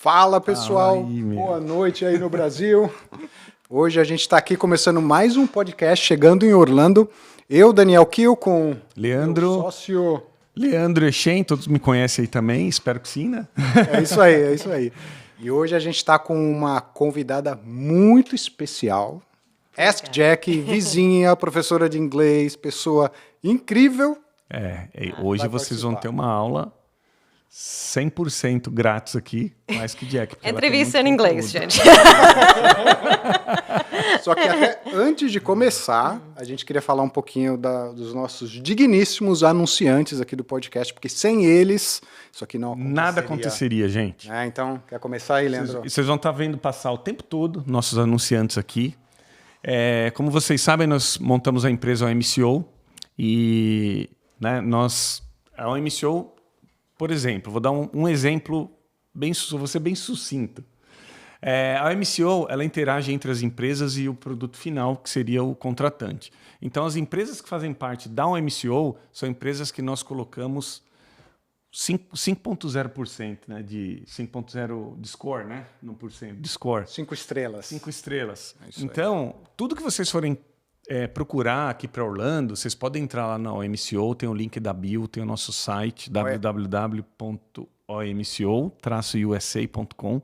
Fala, pessoal. Aí, boa noite aí no Brasil. Hoje a gente está aqui começando mais um podcast, chegando em Orlando. Eu, Daniel Kiel, com Leandro, meu sócio... Leandro Echen, todos me conhecem aí também, espero que sim, né? É isso aí, é isso aí. E hoje a gente está com uma convidada muito especial. Ask Jack, vizinha, professora de inglês, pessoa incrível. Hoje vai vocês vão participar. ter uma aula 100% grátis aqui com a Ask Jack. porque ela tem Entrevista em muito inglês, conteúdo. gente. Só que até antes de começar, a gente queria falar um pouquinho dos nossos digníssimos anunciantes aqui do podcast, porque sem eles, isso aqui não aconteceria. Nada aconteceria, gente. Então, quer começar aí, Leandro? Vocês vão estar vendo passar o tempo todo nossos anunciantes aqui. Como vocês sabem, nós montamos a empresa OMCO e a OMCO, por exemplo, vou dar um exemplo, vou ser bem sucinto. A OMCO, ela interage entre as empresas e o produto final, que seria o contratante. Então, as empresas que fazem parte da OMCO são empresas que nós colocamos 5.0%, né, de 5.0 de score, né? Não por cento, de score. 5 estrelas. 5 estrelas. isso aí. Então, tudo que vocês forem procurar aqui para Orlando, vocês podem entrar lá na OMCO, tem o link da bio, tem o nosso site, www.omco-usa.com.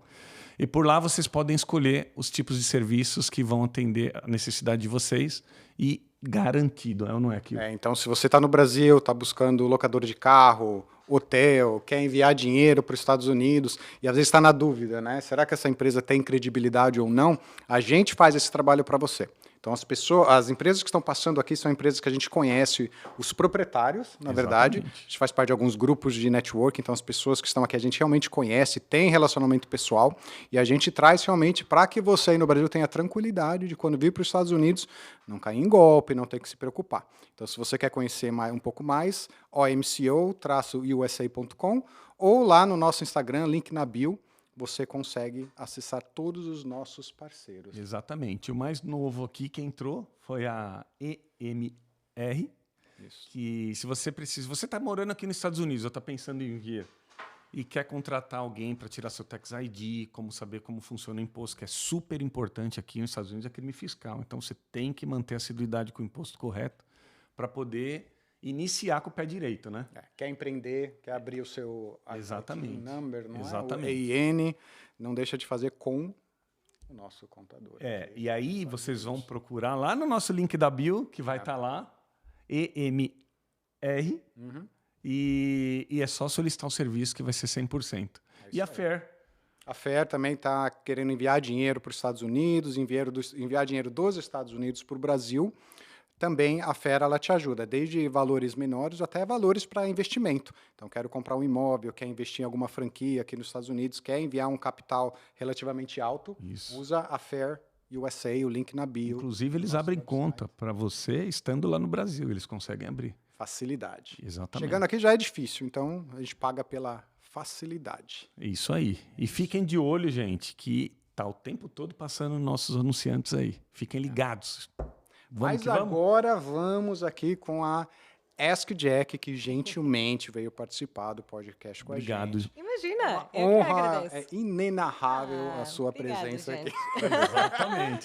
E por lá vocês podem escolher os tipos de serviços que vão atender a necessidade de vocês e garantido, não é aquilo? Então, se você está no Brasil, está buscando locador de carro, hotel, quer enviar dinheiro para os Estados Unidos e às vezes está na dúvida, né? Será que essa empresa tem credibilidade ou não? A gente faz esse trabalho para você. Então, as empresas que estão passando aqui são empresas que a gente conhece, os proprietários, na verdade. A gente faz parte de alguns grupos de network, então as pessoas que estão aqui a gente realmente conhece, tem relacionamento pessoal, e a gente traz realmente para que você aí no Brasil tenha tranquilidade de quando vir para os Estados Unidos, não cair em golpe, não ter que se preocupar. Então, se você quer conhecer um pouco mais, omco-usa.com ou lá no nosso Instagram, link na bio, você consegue acessar todos os nossos parceiros. Exatamente. O mais novo aqui que entrou foi a EMR. Isso. Que se você está morando aqui nos Estados Unidos ou está pensando em vir e quer contratar alguém para tirar seu tax ID, como saber como funciona o imposto, que é super importante aqui nos Estados Unidos, é crime fiscal. Então você tem que manter a assiduidade com o imposto correto para poder iniciar com o pé direito, né? Quer empreender, quer abrir o seu Exatamente. number, não Exatamente. é? O EIN, não deixa de fazer com o nosso contador. E aí vocês vão procurar lá no nosso link da bio, que vai estar lá, EMR, e é só solicitar o serviço que vai ser 100%. E a FAIR? A FAIR também está querendo enviar dinheiro para os Estados Unidos, enviar dinheiro dos Estados Unidos para o Brasil. Também a FAIR ela te ajuda, desde valores menores até valores para investimento. Então, quero comprar um imóvel, quer investir em alguma franquia aqui nos Estados Unidos, quer enviar um capital relativamente alto, usa a FAIR USA, o link na bio. Inclusive, eles abrem conta para você estando lá no Brasil, eles conseguem abrir. Facilidade. Exatamente. Chegando aqui já é difícil, então a gente paga pela facilidade. Isso aí. E fiquem de olho, gente, que tá o tempo todo passando nossos anunciantes aí. Fiquem ligados. Mas agora vamos aqui com a Ask Jack, que gentilmente veio participar do podcast com a gente. Imagina, eu que Honra agradeço. inenarrável a sua presença gente. aqui.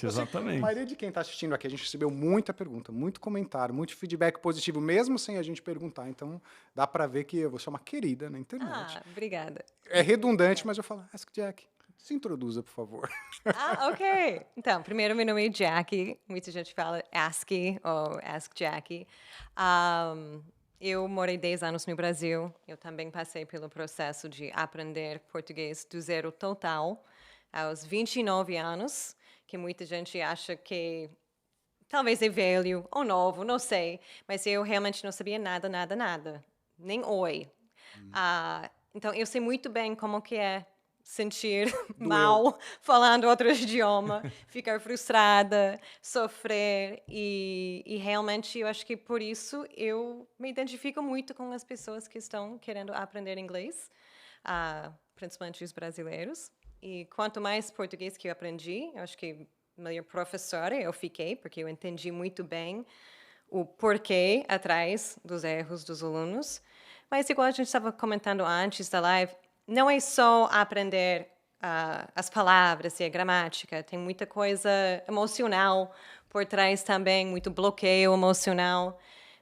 Exatamente. A maioria de quem está assistindo aqui, a gente recebeu muita pergunta, muito comentário, muito feedback positivo, mesmo sem a gente perguntar. Então, dá para ver que você é uma querida na internet. Obrigada. É redundante, mas eu falo, Ask Jack, se introduza, por favor. Ok. Então, primeiro, meu nome é Jackie. Muita gente fala Ask ou Ask Jackie. Eu morei 10 anos no Brasil. Eu também passei pelo processo de aprender português do zero total aos 29 anos, que muita gente acha que talvez é velho ou novo, não sei. Mas eu realmente não sabia nada. Nem oi. Então, eu sei muito bem como que é sentir mal falando outro idioma, ficar frustrada, sofrer e realmente eu acho que por isso eu me identifico muito com as pessoas que estão querendo aprender inglês, principalmente os brasileiros. E quanto mais português que eu aprendi, eu acho que melhor professora eu fiquei, porque eu entendi muito bem o porquê atrás dos erros dos alunos. Mas igual a gente estava comentando antes da live, não é só aprender as palavras e a gramática. Tem muita coisa emocional por trás também, muito bloqueio emocional,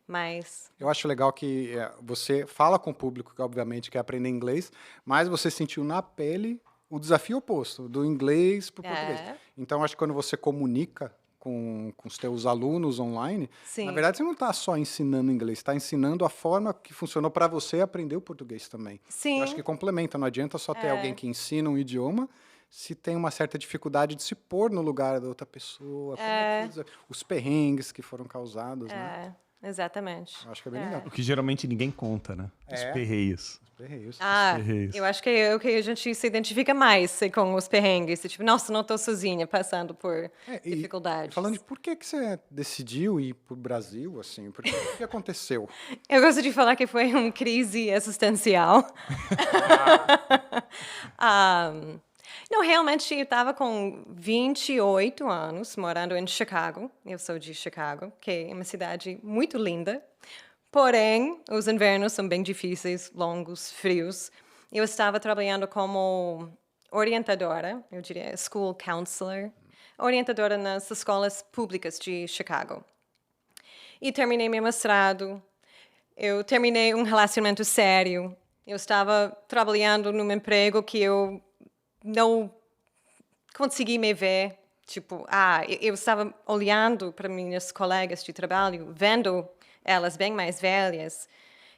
mas... Eu acho legal que você fala com o público que, obviamente, quer aprender inglês, mas você sentiu na pele o desafio oposto, do inglês para o português. Então, acho que quando você comunica com os teus alunos online, Sim. na verdade, você não está só ensinando inglês, está ensinando a forma que funcionou para você aprender o português também. Sim. Eu acho que complementa, não adianta só ter alguém que ensina um idioma se tem uma certa dificuldade de se pôr no lugar da outra pessoa. Os perrengues que foram causados, né? Exatamente. Eu acho que é bem legal. O que geralmente ninguém conta, né? Os perreios. Perreios. perreios. Eu acho que é o que a gente se identifica mais com os perrengues. Tipo, nossa, não estou sozinha passando por dificuldades. Falando de por que você decidiu ir para o Brasil, assim? Porque o que aconteceu? Eu gosto de falar que foi uma crise existencial. Não, realmente, eu estava com 28 anos, morando em Chicago. Eu sou de Chicago, que é uma cidade muito linda. Porém, os invernos são bem difíceis, longos, frios. Eu estava trabalhando como orientadora, eu diria school counselor, orientadora nas escolas públicas de Chicago. E terminei meu mestrado. Eu terminei um relacionamento sério. Eu estava trabalhando num emprego que eu não consegui me ver. Tipo, eu estava olhando para minhas colegas de trabalho, vendo elas bem mais velhas.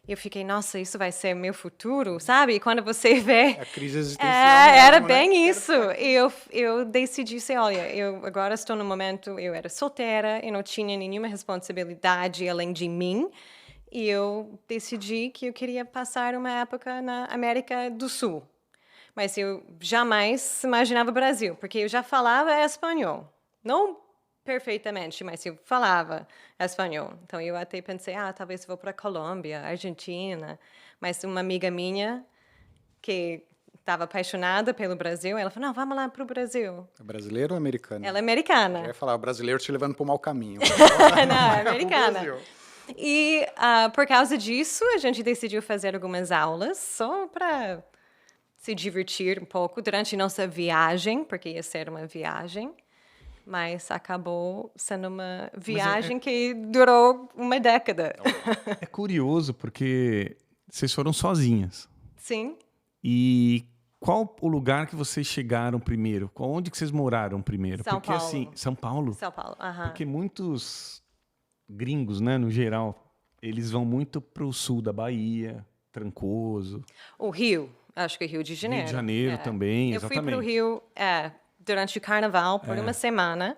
E eu fiquei, nossa, isso vai ser meu futuro, sabe? E quando você vê... A crise existencial era mesmo, bem né? isso. E eu decidi ser, olha, eu agora estou no momento, eu era solteira, eu não tinha nenhuma responsabilidade além de mim. E eu decidi que eu queria passar uma época na América do Sul. Mas eu jamais imaginava o Brasil, porque eu já falava espanhol. Não perfeitamente, mas eu falava espanhol. Então, eu até pensei, talvez vou para a Colômbia, Argentina. Mas uma amiga minha, que estava apaixonada pelo Brasil, ela falou, não, vamos lá para o Brasil. É brasileiro ou americano? Ela é americana. Eu ia falar, o brasileiro te levando para o mau caminho. Não, é americana. E, por causa disso, a gente decidiu fazer algumas aulas só para se divertir um pouco durante nossa viagem, porque ia ser uma viagem, mas acabou sendo uma viagem que durou uma década. É curioso, porque vocês foram sozinhas. Sim. E qual o lugar que vocês chegaram primeiro? Onde que vocês moraram primeiro? São porque Paulo. assim, São Paulo? São Paulo, Porque muitos gringos, né, no geral, eles vão muito pro sul da Bahia, Trancoso. O Rio. Acho que Rio de Janeiro. Rio de Janeiro também, eu fui exatamente. para o Rio durante o Carnaval por uma semana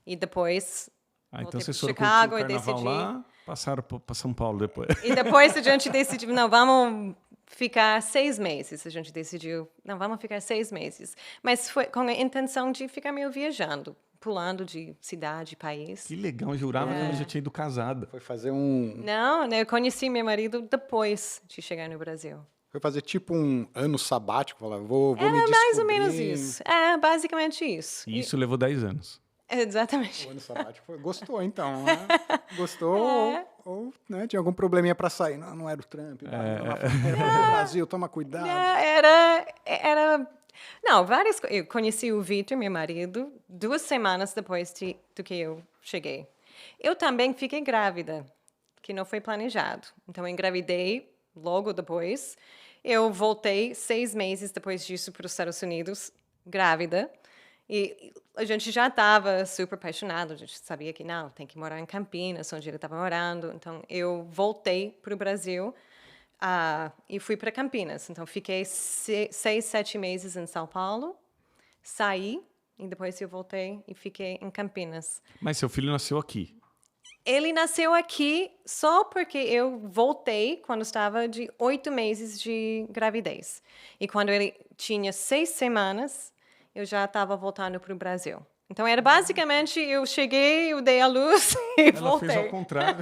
e depois Então voltei vocês para foram Chicago curtir o e carnaval decidi... lá, passaram para São Paulo depois. E depois a gente decidiu, não, vamos ficar 6 meses. A gente decidiu, não, vamos ficar 6 meses. Mas foi com a intenção de ficar meio viajando, pulando de cidade, país. Que legal, eu jurava que ela já tinha ido casada. Foi fazer um... Não, eu conheci meu marido depois de chegar no Brasil. Foi fazer tipo um ano sabático, falar, vou me descobrir. Mais ou menos isso. Basicamente isso. E isso levou 10 anos. O Exatamente. ano sabático foi... Gostou, então, né? Gostou ou né, tinha algum probleminha para sair. Não era o Trump, era o Brasil, toma cuidado. Não, várias coisas. Eu conheci o Vitor, meu marido, 2 semanas depois do que eu cheguei. Eu também fiquei grávida, que não foi planejado. Então, eu engravidei logo depois. Eu voltei 6 meses depois disso para os Estados Unidos, grávida. E a gente já estava super apaixonado. A gente sabia que, não, tem que morar em Campinas, onde ele estava morando. Então, eu voltei para o Brasil e fui para Campinas. Então, fiquei 6, 7 meses em São Paulo, saí, e depois eu voltei e fiquei em Campinas. Mas seu filho nasceu aqui? Ele nasceu aqui só porque eu voltei quando estava de 8 meses de gravidez. E quando ele tinha 6 semanas, eu já estava voltando para o Brasil. Então, era basicamente, eu cheguei, eu dei a luz e voltei. Ela fez ao contrário.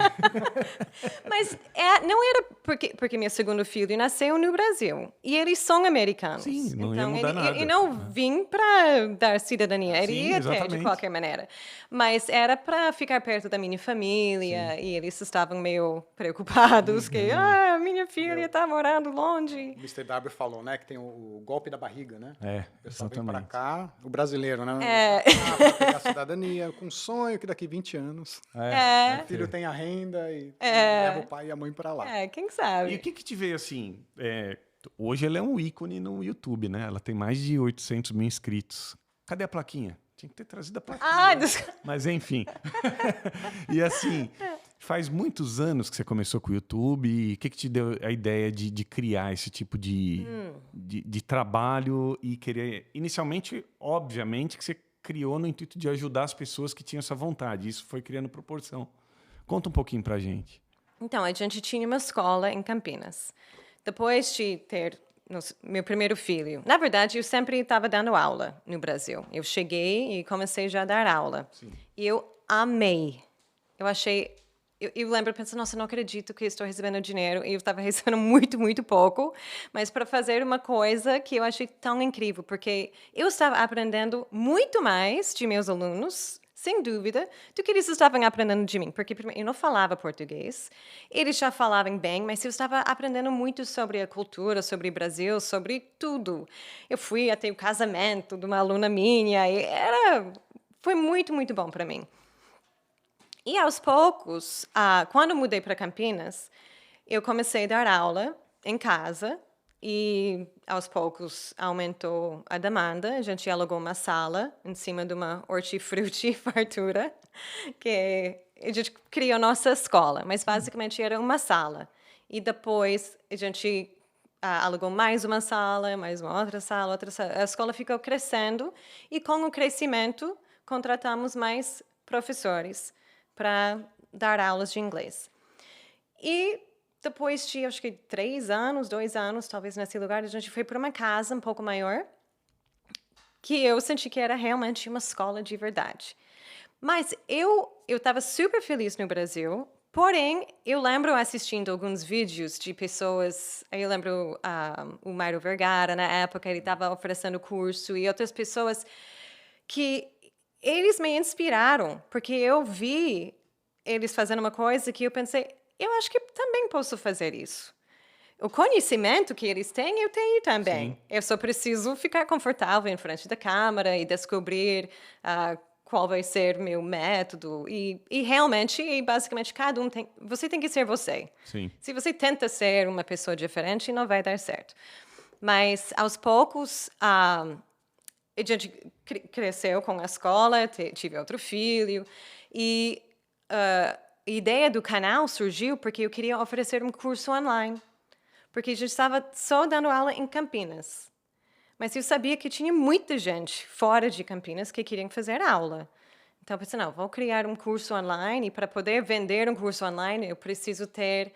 Mas não era Porque meu segundo filho nasceu no Brasil. E eles são americanos. Sim, não ia Então, mudar nada. E não vim para dar cidadania. Ele Sim, ia ter, de exatamente. qualquer maneira. Mas era para ficar perto da minha família. E eles estavam meio preocupados que, minha filha está morando longe. O Mr. W falou, né, que tem o golpe da barriga, né? É, O pessoal vem pra exatamente. cá, o brasileiro, né? É. Pra pegar a cidadania, com um sonho que daqui 20 anos É. o filho tenha renda e leva o pai e a mãe pra lá. Quem E sabe? o que te veio assim? Hoje ela é um ícone no YouTube, né? Ela tem mais de 800 mil inscritos. Cadê a plaquinha? Tinha que ter trazido a plaquinha. Mas enfim. E assim, faz muitos anos que você começou com o YouTube. E o que te deu a ideia de criar esse tipo de trabalho e querer... Inicialmente, obviamente, que você criou no intuito de ajudar as pessoas que tinham essa vontade. Isso foi criando proporção. Conta um pouquinho pra gente. Então, a gente tinha uma escola em Campinas. Depois de ter meu primeiro filho, na verdade, eu sempre estava dando aula no Brasil. Eu cheguei e comecei já a dar aula. Sim. E eu amei. Eu achei... Eu lembro pensando, nossa, não acredito que estou recebendo dinheiro. E eu estava recebendo muito, muito pouco. Mas para fazer uma coisa que eu achei tão incrível. Porque eu estava aprendendo muito mais de meus alunos, sem dúvida, do que eles estavam aprendendo de mim. Porque primeiro, eu não falava português. Eles já falavam bem, mas eu estava aprendendo muito sobre a cultura, sobre o Brasil, sobre tudo. Eu fui até o casamento de uma aluna minha. E foi muito, muito bom para mim. E, aos poucos, quando mudei para Campinas, eu comecei a dar aula em casa e, aos poucos, aumentou a demanda. A gente alugou uma sala em cima de uma hortifruti fartura, que a gente criou nossa escola, mas basicamente era uma sala. E depois a gente alugou mais uma sala, mais uma outra sala, outra sala. A escola ficou crescendo e, com o crescimento, contratamos mais professores para dar aulas de inglês. E depois de, acho que 3 anos, 2 anos, talvez nesse lugar, a gente foi para uma casa um pouco maior, que eu senti que era realmente uma escola de verdade. Mas eu estava super feliz no Brasil, porém, eu lembro assistindo alguns vídeos de pessoas, eu lembro o Mário Vergara, na época, ele estava oferecendo curso, e outras pessoas que eles me inspiraram, porque eu vi eles fazendo uma coisa que eu pensei, eu acho que também posso fazer isso. O conhecimento que eles têm, eu tenho também. Sim. Eu só preciso ficar confortável em frente da câmera e descobrir qual vai ser meu método. E realmente, basicamente, cada um tem... Você tem que ser você. Sim. Se você tenta ser uma pessoa diferente, não vai dar certo. Mas, aos poucos... a gente cresceu com a escola, tive outro filho, e a ideia do canal surgiu porque eu queria oferecer um curso online, porque a gente estava só dando aula em Campinas. Mas eu sabia que tinha muita gente fora de Campinas que queriam fazer aula. Então, eu pensei, não, vou criar um curso online, e para poder vender um curso online, eu preciso ter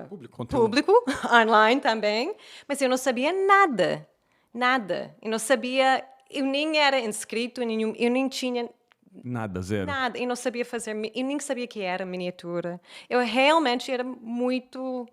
público online também, mas eu não sabia nada. Nada. Eu não sabia, eu nem era inscrito, eu nem tinha Nada, zero. nada. Eu não sabia fazer, eu nem sabia que era miniatura. Eu realmente era muito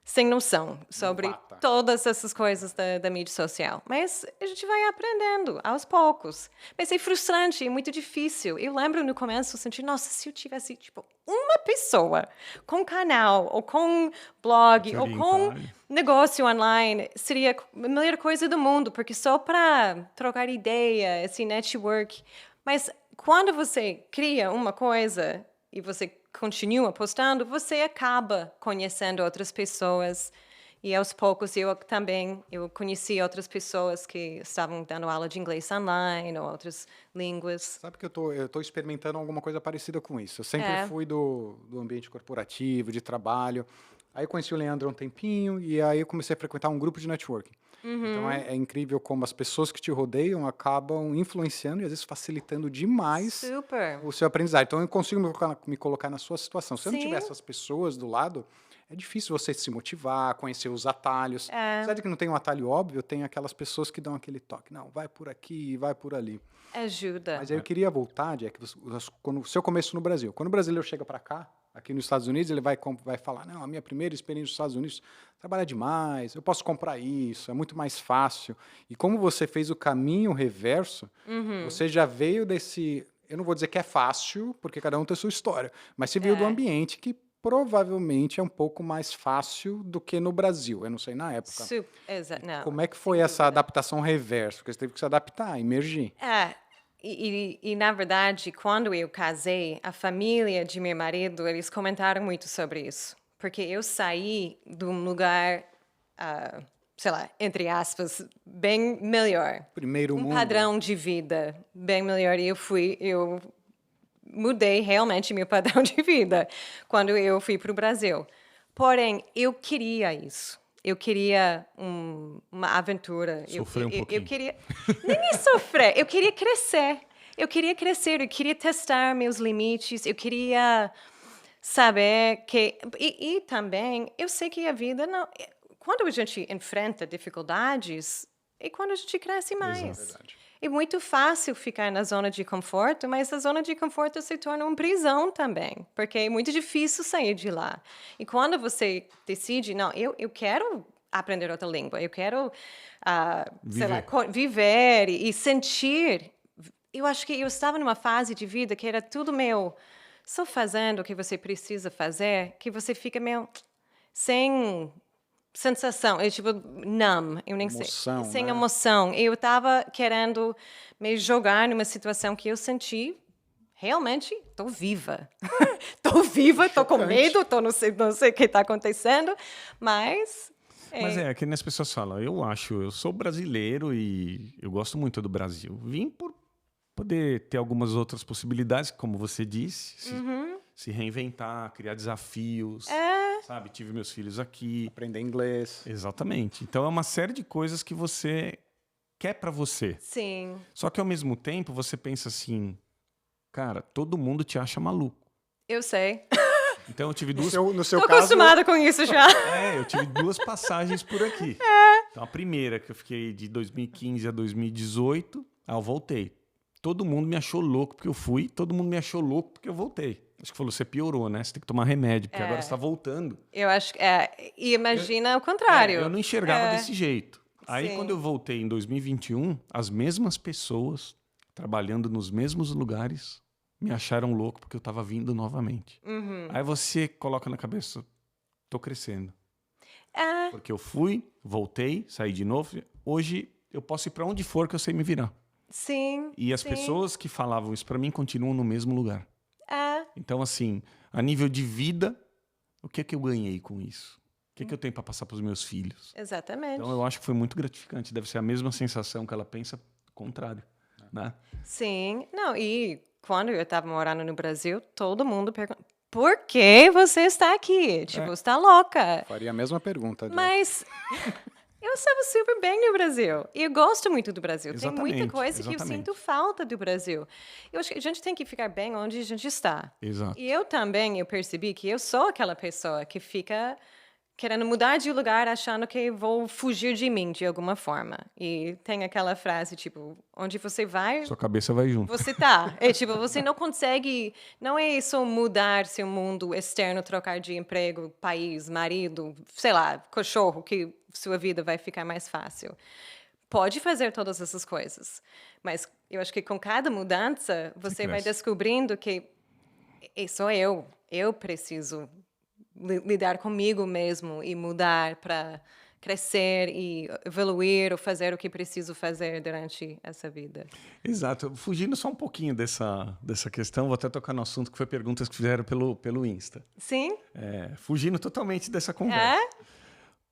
sem noção sobre Novata. todas essas coisas da mídia social. Mas a gente vai aprendendo, aos poucos. Mas é frustrante, é muito difícil. Eu lembro no começo, eu senti, nossa, se eu tivesse, tipo, uma pessoa com canal, ou com blog, ou com negócio online, seria a melhor coisa do mundo, porque só para trocar ideia, esse network. Mas quando você cria uma coisa e você continua postando, você acaba conhecendo outras pessoas. E, aos poucos, eu conheci outras pessoas que estavam dando aula de inglês online ou outras línguas. Sabe que eu tô experimentando alguma coisa parecida com isso. Eu sempre fui do ambiente corporativo, de trabalho. Aí eu conheci o Leandro há um tempinho e aí eu comecei a frequentar um grupo de networking. Então é incrível como as pessoas que te rodeiam acabam influenciando e às vezes facilitando demais Super. o seu aprendizado. Então eu consigo me colocar na sua situação. Se eu não Sim. tiver essas pessoas do lado, é difícil você se motivar, conhecer os atalhos. Apesar de que não tem um atalho óbvio, tem aquelas pessoas que dão aquele toque. Não, vai por aqui, vai por ali. Ajuda. Mas aí eu queria voltar, Jack, o seu começo no Brasil. Quando o brasileiro chega para cá, aqui nos Estados Unidos, ele vai falar, não, a minha primeira experiência nos Estados Unidos, trabalhar demais, eu posso comprar isso, é muito mais fácil. E como você fez o caminho reverso, você já veio desse... Eu não vou dizer que é fácil, porque cada um tem a sua história, mas você veio do ambiente que provavelmente é um pouco mais fácil do que no Brasil. Eu não sei na época. Não, Como é que foi essa adaptação reversa? Porque você teve que se adaptar, emergir. Na verdade, quando eu casei, a família de meu marido, eles comentaram muito sobre isso. Porque eu saí de um lugar, sei lá, entre aspas, bem melhor. Primeiro mundo. Um padrão de vida bem melhor. E eu mudei realmente meu padrão de vida quando eu fui para o Brasil. Porém, eu queria isso. Eu queria uma aventura. Sofrer um pouquinho. Eu queria... Nem sofrer, eu queria crescer. Eu queria testar meus limites, eu queria saber que... E também, eu sei que a vida não... Quando a gente enfrenta dificuldades, é quando a gente cresce mais. Exato. É muito fácil ficar na zona de conforto, mas a zona de conforto se torna uma prisão também, porque é muito difícil sair de lá. E quando você decide, não, eu quero aprender outra língua, eu quero, sei lá, viver e sentir. Eu acho que eu estava numa fase de vida que era tudo meio só fazendo o que você precisa fazer, que você fica meio sem sensação, tipo numb, eu nem emoção, sei, sem né? emoção. Eu estava querendo me jogar numa situação que eu senti realmente estou viva. Estou viva, estou com medo, não sei o que está acontecendo, mas... Mas que nem as pessoas falam, eu sou brasileiro e eu gosto muito do Brasil. Vim por poder ter algumas outras possibilidades, como você disse, se reinventar, criar desafios, sabe? Tive meus filhos aqui. Aprender inglês. Exatamente. Então é uma série de coisas que você quer pra você. Sim. Só que ao mesmo tempo você pensa assim, cara, todo mundo te acha maluco. Eu sei. Então eu tive duas... No seu Tô caso... acostumada com isso já. eu tive duas passagens por aqui. Então a primeira, que eu fiquei de 2015 a 2018, eu voltei. Todo mundo me achou louco porque eu fui, todo mundo me achou louco porque eu voltei. Acho que falou, você piorou, né? Você tem que tomar remédio, porque agora você está voltando. Eu acho que... E imagina o contrário. Eu não enxergava desse jeito. Aí, Sim. quando eu voltei em 2021, as mesmas pessoas, trabalhando nos mesmos lugares, me acharam louco porque eu estava vindo novamente. Aí você coloca na cabeça, tô crescendo. Porque eu fui, voltei, saí de novo. Hoje, eu posso ir para onde for que eu sei me virar. Sim. E as pessoas que falavam isso para mim continuam no mesmo lugar. Então, assim, a nível de vida, o que é que eu ganhei com isso? O que é que eu tenho para passar para os meus filhos? Exatamente. Então, eu acho que foi muito gratificante. Deve ser a mesma sensação que ela pensa, contrário, né? Sim. Não, e quando eu estava morando no Brasil, todo mundo pergunta, por que você está aqui? Tipo, você está louca. Faria a mesma pergunta. Mas... Eu estava super bem no Brasil. E eu gosto muito do Brasil. Tem muita coisa que eu sinto falta do Brasil. Eu acho que a gente tem que ficar bem onde a gente está. Exato. E eu percebi que eu sou aquela pessoa que fica querendo mudar de lugar, achando que vou fugir de mim de alguma forma. E tem aquela frase, tipo, onde você vai... Sua cabeça vai junto. Você tá. É tipo, você não consegue... Não é só mudar seu mundo externo, trocar de emprego, país, marido, sei lá, cachorro, que sua vida vai ficar mais fácil. Pode fazer todas essas coisas. Mas eu acho que com cada mudança, você vai descobrindo que sou eu. Eu preciso lidar comigo mesmo e mudar para crescer e evoluir ou fazer o que preciso fazer durante essa vida. Exato. Fugindo só um pouquinho dessa questão, vou até tocar no assunto que foi perguntas que fizeram pelo Insta. Sim? Fugindo totalmente dessa conversa.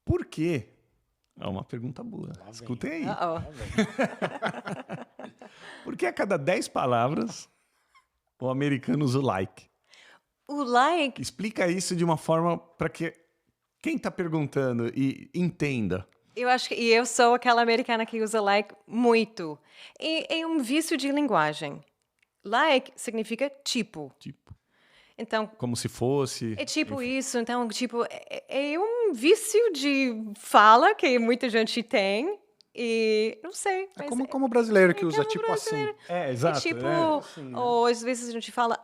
Por quê? É uma pergunta boa. Escutem aí. Por que a cada 10 palavras o americano usa o like? O like... Explica isso de uma forma para que quem está perguntando e entenda. Eu acho que eu sou aquela americana que usa like muito. É um vício de linguagem. Like significa tipo. Então, como se fosse... É tipo isso. Então, tipo, é um vício de fala que muita gente tem. E não sei. É como o brasileiro que usa tipo brasileiro. assim. Exato. É tipo, assim, né? ou às vezes a gente fala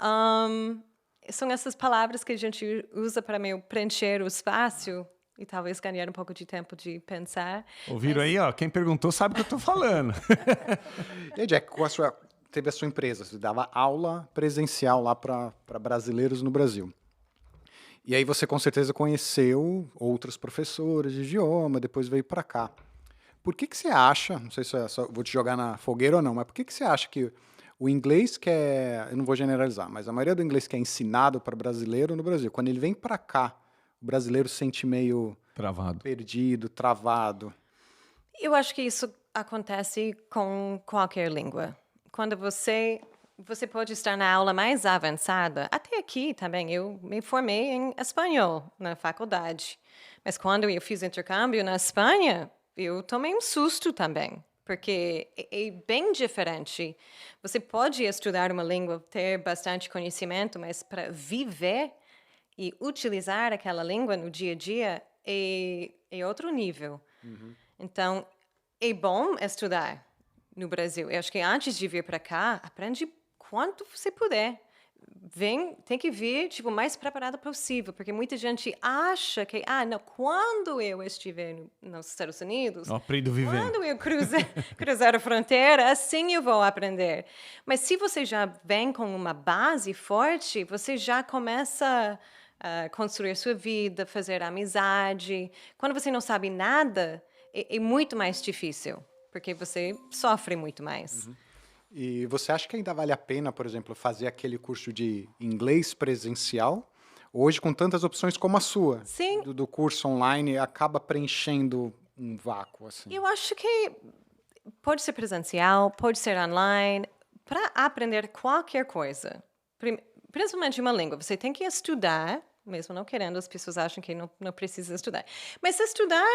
são essas palavras que a gente usa para meio preencher o espaço e talvez ganhar um pouco de tempo de pensar. Ouviram aí, ó? Quem perguntou sabe o que eu tô falando. E aí, Jack, teve a sua empresa, você dava aula presencial lá para brasileiros no Brasil. E aí você com certeza conheceu outros professores de idioma, depois veio para cá. Por que você acha, não sei se vou te jogar na fogueira ou não, mas por que você acha que o inglês que é, eu não vou generalizar, mas a maioria do inglês que é ensinado para brasileiro no Brasil, quando ele vem para cá, o brasileiro se sente meio Travado. perdido, travado? Eu acho que isso acontece com qualquer língua. Quando você pode estar na aula mais avançada, até aqui também, eu me formei em espanhol na faculdade. Mas quando eu fiz intercâmbio na Espanha, eu tomei um susto também, porque é bem diferente. Você pode estudar uma língua, ter bastante conhecimento, mas para viver e utilizar aquela língua no dia a dia é outro nível. Então, é bom estudar no Brasil. Eu acho que antes de vir para cá, aprende quanto você puder. Tem que vir tipo mais preparado possível, porque muita gente acha que não, quando eu estiver nos Estados Unidos, Eu aprendo vivendo. quando eu cruzar a fronteira, assim eu vou aprender. Mas se você já vem com uma base forte, você já começa a construir sua vida, fazer amizade. Quando você não sabe nada, é muito mais difícil, porque você sofre muito mais. E você acha que ainda vale a pena, por exemplo, fazer aquele curso de inglês presencial? Hoje, com tantas opções como a sua, Sim. do curso online, acaba preenchendo um vácuo, assim. Eu acho que pode ser presencial, pode ser online, para aprender qualquer coisa. Principalmente uma língua. Você tem que estudar, mesmo não querendo, as pessoas acham que não precisa estudar. Mas estudar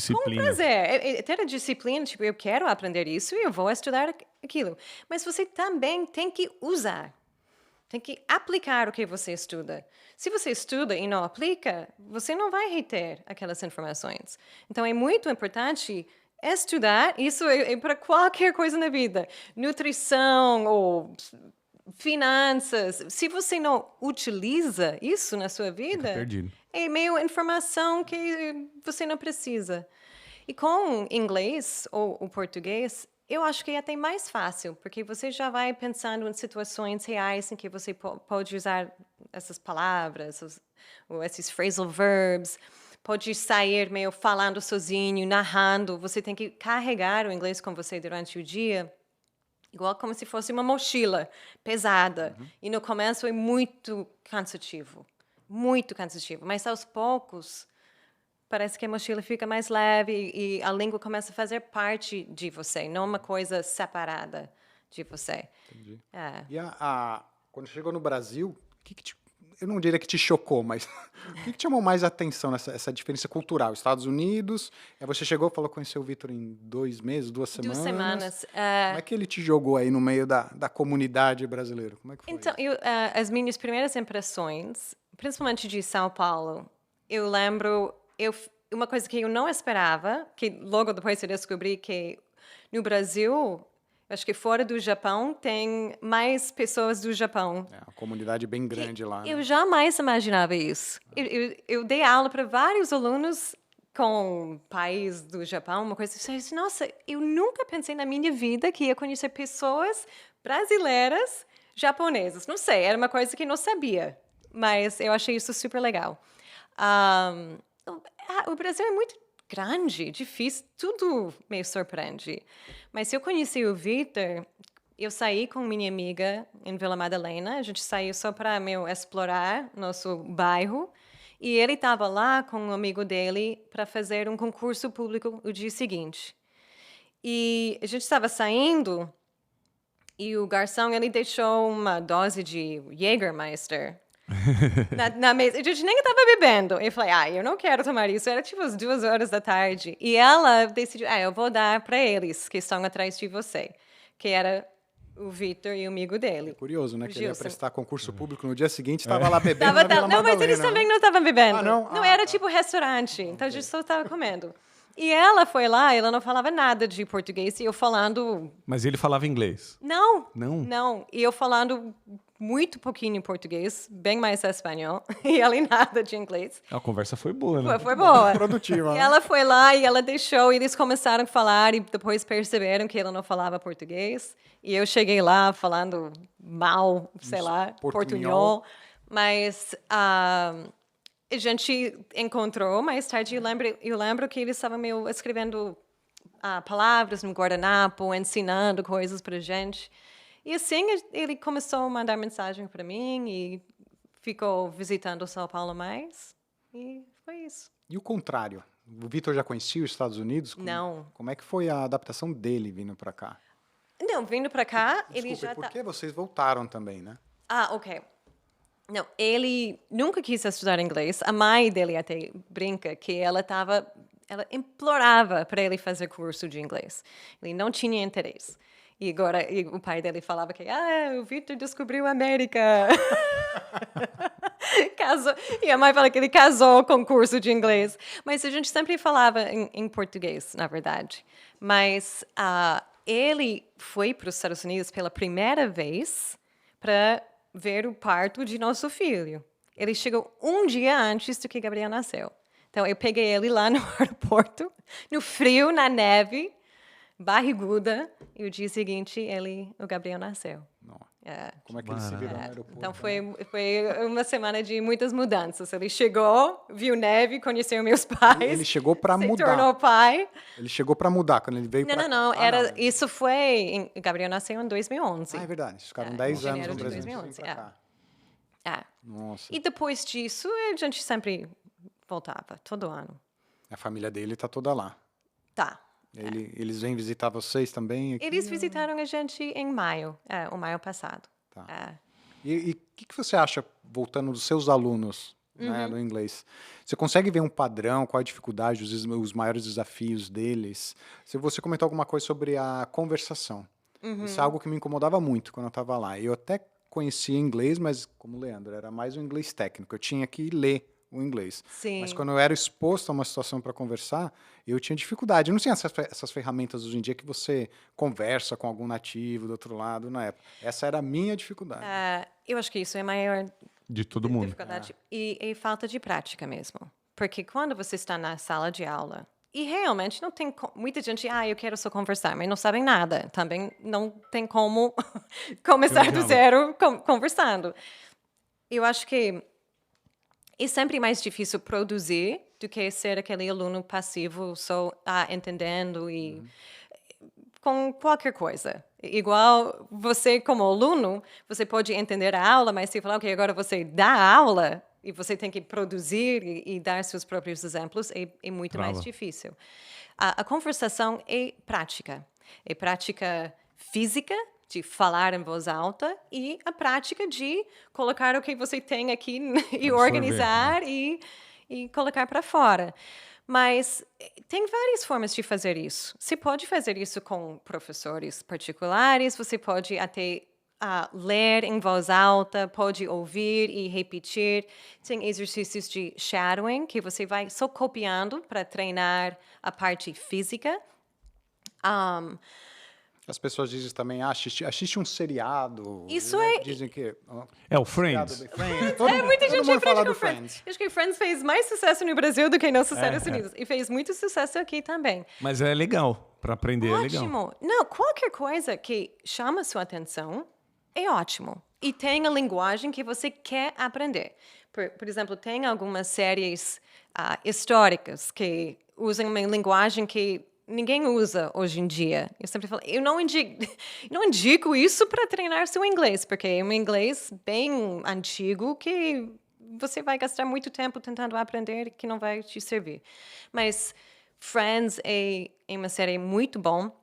com prazer. Ter a disciplina, tipo, eu quero aprender isso e eu vou estudar aquilo. Mas você também tem que usar. Tem que aplicar o que você estuda. Se você estuda e não aplica, você não vai reter aquelas informações. Então, é muito importante estudar. Isso é para qualquer coisa na vida. Nutrição ou finanças. Se você não utiliza isso na sua vida, é meio informação que você não precisa. E com inglês ou o português, eu acho que é até mais fácil, porque você já vai pensando em situações reais em que você pode usar essas palavras, ou esses phrasal verbs, pode sair meio falando sozinho, narrando. Você tem que carregar o inglês com você durante o dia, igual como se fosse uma mochila pesada. E no começo é muito cansativo, mas aos poucos parece que a mochila fica mais leve e a língua começa a fazer parte de você, não uma coisa separada de você. Entendi. E quando chegou no Brasil, eu não diria que te chocou, mas o que te chamou mais a atenção nessa diferença cultural? Estados Unidos, você chegou e falou que conheceu o Vitor em 2 meses, 2 semanas. 2 semanas. Como é que ele te jogou aí no meio da comunidade brasileira? Como é que foi Então, isso? as minhas primeiras impressões, principalmente de São Paulo, eu lembro... uma coisa que eu não esperava, que logo depois eu descobri que no Brasil, acho que fora do Japão, tem mais pessoas do Japão. É uma comunidade bem grande lá. Eu jamais imaginava isso. Eu dei aula para vários alunos com pais do Japão, uma coisa assim. Nossa, eu nunca pensei na minha vida que ia conhecer pessoas brasileiras japonesas. Não sei, era uma coisa que eu não sabia, mas eu achei isso super legal. O Brasil é muito grande, difícil, tudo me surpreende. Mas se eu conheci o Vitor, eu saí com minha amiga em Vila Madalena, a gente saiu só para explorar nosso bairro, e ele estava lá com um amigo dele para fazer um concurso público o dia seguinte. E a gente estava saindo, e o garçom ele deixou uma dose de Jägermeister na mesa. A gente nem estava bebendo. Eu falei, eu não quero tomar isso. Era tipo as 2 horas da tarde. E ela decidiu, eu vou dar para eles que estão atrás de você. Que era o Vitor e o amigo dele. Curioso, né? Que ele ia Gilson. prestar concurso público no dia seguinte, estava lá bebendo na Vila Não, mas Madalena. eles também não estavam bebendo. Não? Era tipo restaurante. Então a gente só estava comendo. E ela foi lá, ela não falava nada de português. E eu falando... Mas ele falava inglês? Não. Não? Não. E eu falando muito pouquinho português, bem mais espanhol, e ela nada de inglês. A conversa foi boa, né? Foi boa. Produtiva. E né? ela foi lá e ela deixou, e eles começaram a falar, e depois perceberam que ela não falava português. E eu cheguei lá falando mal, sei lá, portunhol. Mas a gente encontrou mais tarde, eu lembro que eles estavam meio escrevendo palavras no guardanapo, ensinando coisas pra gente. E assim ele começou a mandar mensagem para mim e ficou visitando São Paulo mais. E foi isso. E o contrário? O Vitor já conhecia os Estados Unidos? Não. Como é que foi a adaptação dele vindo para cá? Não, vindo para cá, ele Desculpe, já porque vocês voltaram também, né? ok. Não, ele nunca quis estudar inglês. A mãe dele até brinca que ela implorava para ele fazer curso de inglês. Ele não tinha interesse. E agora o pai dele falava que o Victor descobriu a América. Casou. E a mãe fala que ele casou com curso de inglês. Mas a gente sempre falava em português, na verdade. Mas ele foi para os Estados Unidos pela primeira vez para ver o parto de nosso filho. Ele chegou um dia antes do que Gabriel nasceu. Então, eu peguei ele lá no aeroporto, no frio, na neve, barriguda, e o dia seguinte, o Gabriel nasceu. Como é que ele se virou no aeroporto? Então, foi uma semana de muitas mudanças. Ele chegou, viu neve, conheceu meus pais. Ele chegou para mudar. Se tornou pai. Ele chegou para mudar quando ele veio para cá. Não. Isso foi... Gabriel nasceu em 2011. É verdade. Ficaram 10 anos no de Brasil. 2011, Pra cá. Nossa. E depois disso, a gente sempre voltava, todo ano. A família dele tá toda lá. Tá. Eles vêm visitar vocês também aqui? Eles visitaram a gente em maio, o maio passado. Tá. E o que você acha, voltando dos seus alunos né, no inglês? Você consegue ver um padrão, qual a dificuldade, os maiores desafios deles? Se você comentou alguma coisa sobre a conversação. Isso é algo que me incomodava muito quando eu estava lá. Eu até conhecia inglês, mas como o Leandro, era mais um inglês técnico. Eu tinha que ler o inglês. Sim. Mas quando eu era exposto a uma situação para conversar, eu tinha dificuldade. Eu não tinha essas ferramentas hoje em dia que você conversa com algum nativo do outro lado na época. Essa era a minha dificuldade. Eu acho que isso é a maior De todo mundo. dificuldade. E falta de prática mesmo. Porque quando você está na sala de aula, e realmente não tem... Muita gente, eu quero só conversar, mas não sabem nada. Também não tem como começar do zero conversando. Eu acho que é sempre mais difícil produzir do que ser aquele aluno passivo, só entendendo e com qualquer coisa. Igual você, como aluno, você pode entender a aula, mas se falar, ok, agora você dá a aula e você tem que produzir e dar seus próprios exemplos, é muito mais difícil. A conversação é prática. É prática física, de falar em voz alta, e a prática de colocar o que você tem aqui e organizar e colocar para fora. Mas tem várias formas de fazer isso. Você pode fazer isso com professores particulares, você pode até ler em voz alta, pode ouvir e repetir. Tem exercícios de shadowing, que você vai só copiando para treinar a parte física. As pessoas dizem também, assiste um seriado. Isso né? é... Dizem que... O Friends. Muita gente mundo fala aprende do com Friends. Acho que Friends fez mais sucesso no Brasil do que nos Estados Unidos. E fez muito sucesso aqui também. Mas é legal. Para aprender é legal. Ótimo. Não, qualquer coisa que chama sua atenção é ótimo. E tem a linguagem que você quer aprender. Por exemplo, tem algumas séries históricas que usam uma linguagem que ninguém usa hoje em dia. Eu sempre falo, eu não indico isso para treinar seu inglês, porque é um inglês bem antigo que você vai gastar muito tempo tentando aprender que não vai te servir. Mas Friends é uma série muito boa,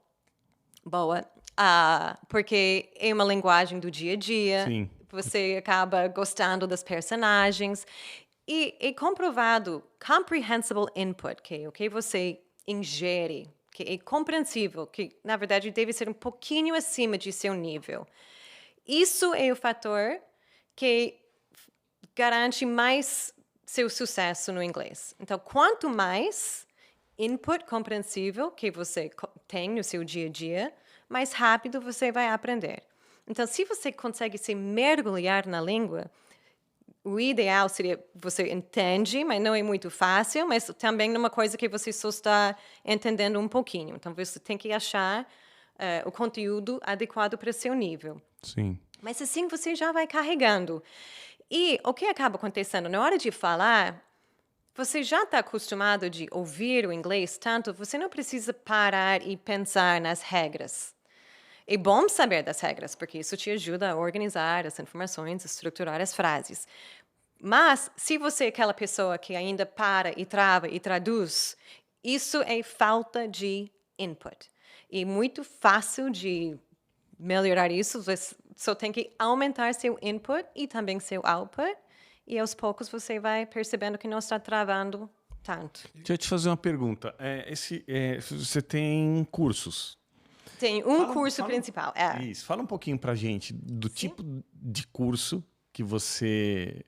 porque é uma linguagem do dia a dia. Sim. Você acaba gostando das personagens. E é comprovado, comprehensible input, que é o que você ingere, que é compreensível, que, na verdade, deve ser um pouquinho acima de seu nível. Isso é o fator que garante mais seu sucesso no inglês. Então, quanto mais input compreensível que você tem no seu dia a dia, mais rápido você vai aprender. Então, se você consegue se mergulhar na língua, o ideal seria você entende, mas não é muito fácil, mas também numa coisa que você só está entendendo um pouquinho. Então, você tem que achar o conteúdo adequado para o seu nível. Sim. Mas assim você já vai carregando. E o que acaba acontecendo? Na hora de falar, você já está acostumado de ouvir o inglês tanto, você não precisa parar e pensar nas regras. É bom saber das regras, porque isso te ajuda a organizar as informações, estruturar as frases. Mas, se você é aquela pessoa que ainda para e trava e traduz, isso é falta de input. E muito fácil de melhorar isso, você só tem que aumentar seu input e também seu output, e aos poucos você vai percebendo que não está travando tanto. Deixa eu te fazer uma pergunta. Você tem cursos? Tem um curso principal. Isso. Fala um pouquinho pra gente do tipo de curso que você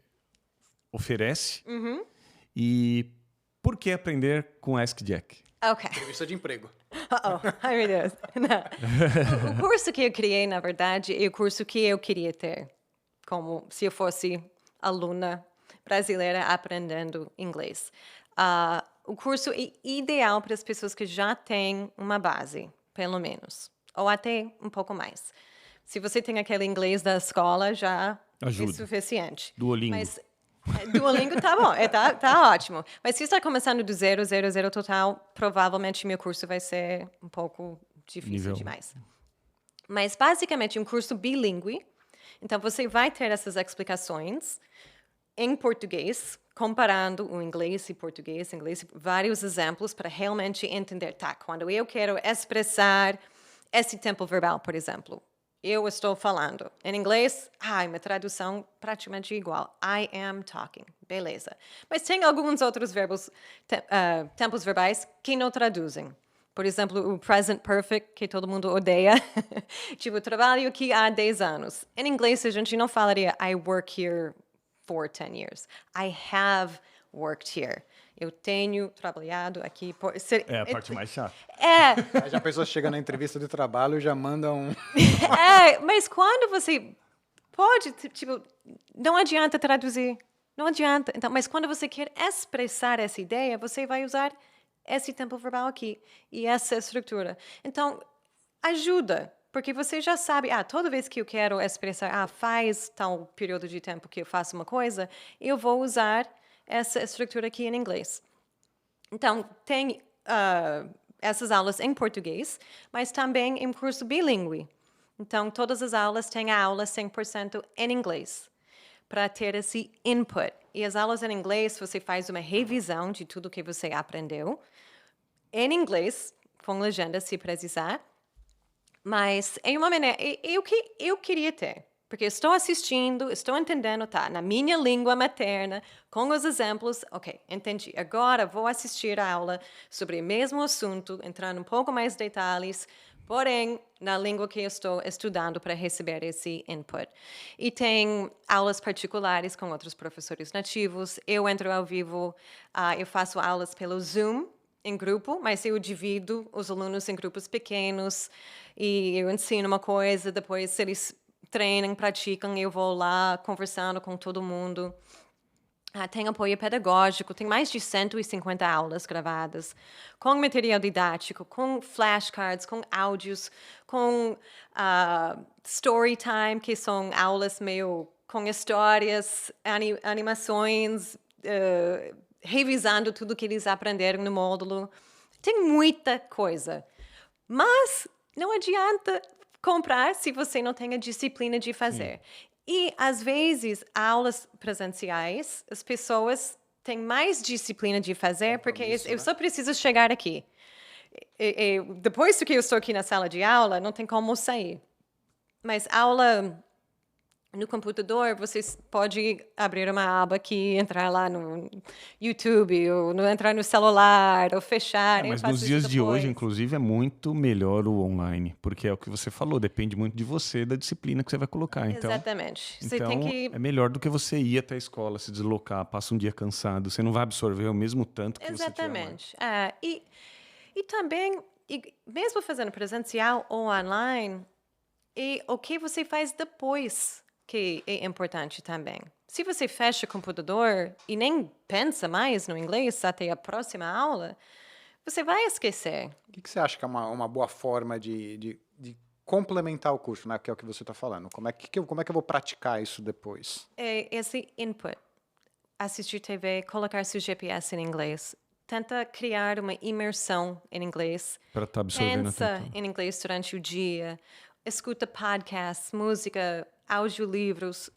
oferece e por que aprender com Ask Jack? Ok. Entrevista de emprego. Ai, meu Deus. Não. O curso que eu criei, na verdade, é o curso que eu queria ter, como se eu fosse aluna brasileira aprendendo inglês. O curso é ideal para as pessoas que já têm uma base, pelo menos, ou até um pouco mais. Se você tem aquele inglês da escola, já Ajuda. é suficiente. Duolingo. Mas Duolingo tá bom, tá ótimo. Mas se está começando do zero total, provavelmente meu curso vai ser um pouco difícil demais. Mas basicamente um curso bilíngue. Então você vai ter essas explicações em português, comparando o inglês e português, vários exemplos para realmente entender. Tá, quando eu quero expressar esse tempo verbal, por exemplo, eu estou falando. Em inglês, minha tradução praticamente igual. I am talking. Beleza. Mas tem alguns outros verbos, tempos verbais, que não traduzem. Por exemplo, o present perfect, que todo mundo odeia. Tipo, trabalho aqui há 10 anos. Em inglês, a gente não falaria I work here for 10 years. I have worked here. Eu tenho trabalhado aqui por... É a parte mais chata. Aí já a pessoa chega na entrevista de trabalho e já manda um... Mas quando você pode, tipo, não adianta traduzir. Não adianta. Então, mas quando você quer expressar essa ideia, você vai usar esse tempo verbal aqui e essa estrutura. Então, ajuda. Porque você já sabe, toda vez que eu quero expressar, faz tal período de tempo que eu faço uma coisa, eu vou usar essa estrutura aqui em inglês. Então, tem essas aulas em português, mas também em curso bilíngue. Então, todas as aulas têm a aula 100% em inglês, para ter esse input. E as aulas em inglês, você faz uma revisão de tudo que você aprendeu, em inglês, com legenda, se precisar. Mas é uma maneira... Eu queria ter. Porque estou assistindo, estou entendendo, na minha língua materna, com os exemplos. Ok, entendi. Agora vou assistir a aula sobre o mesmo assunto, entrando um pouco mais detalhes, porém, na língua que eu estou estudando para receber esse input. E tem aulas particulares com outros professores nativos. Eu entro ao vivo, eu faço aulas pelo Zoom, em grupo, mas eu divido os alunos em grupos pequenos e eu ensino uma coisa, depois se eles treinam, praticam, eu vou lá conversando com todo mundo. Tem apoio pedagógico, tem mais de 150 aulas gravadas, com material didático, com flashcards, com áudios, com story time, que são aulas meio com histórias, animações, revisando tudo que eles aprenderam no módulo. Tem muita coisa. Mas não adianta comprar se você não tem a disciplina de fazer. E, às vezes, aulas presenciais, as pessoas têm mais disciplina de fazer, porque eu só preciso chegar aqui. Depois que eu estou aqui na sala de aula, não tem como sair. Mas aula no computador, você pode abrir uma aba aqui, entrar lá no YouTube, ou entrar no celular, ou fechar. Mas nos dias de hoje, inclusive, é muito melhor o online, porque é o que você falou, depende muito de você, da disciplina que você vai colocar. Então, exatamente. Você então tem que... é melhor do que você ir até a escola, se deslocar, passa um dia cansado, você não vai absorver o mesmo tanto que exatamente. Você tiver e também, mesmo fazendo presencial ou online, e o que você faz depois que é importante também. Se você fecha o computador e nem pensa mais no inglês até a próxima aula, você vai esquecer. O que você acha que é uma boa forma de complementar o curso, né? Que é o que você está falando. Como é que eu vou praticar isso depois? É esse input. Assistir TV, colocar seu GPS em inglês. Tenta criar uma imersão em inglês. Para estar absorvendo Pensa tudo. em inglês durante o dia. Escuta podcasts, música, audiolivros,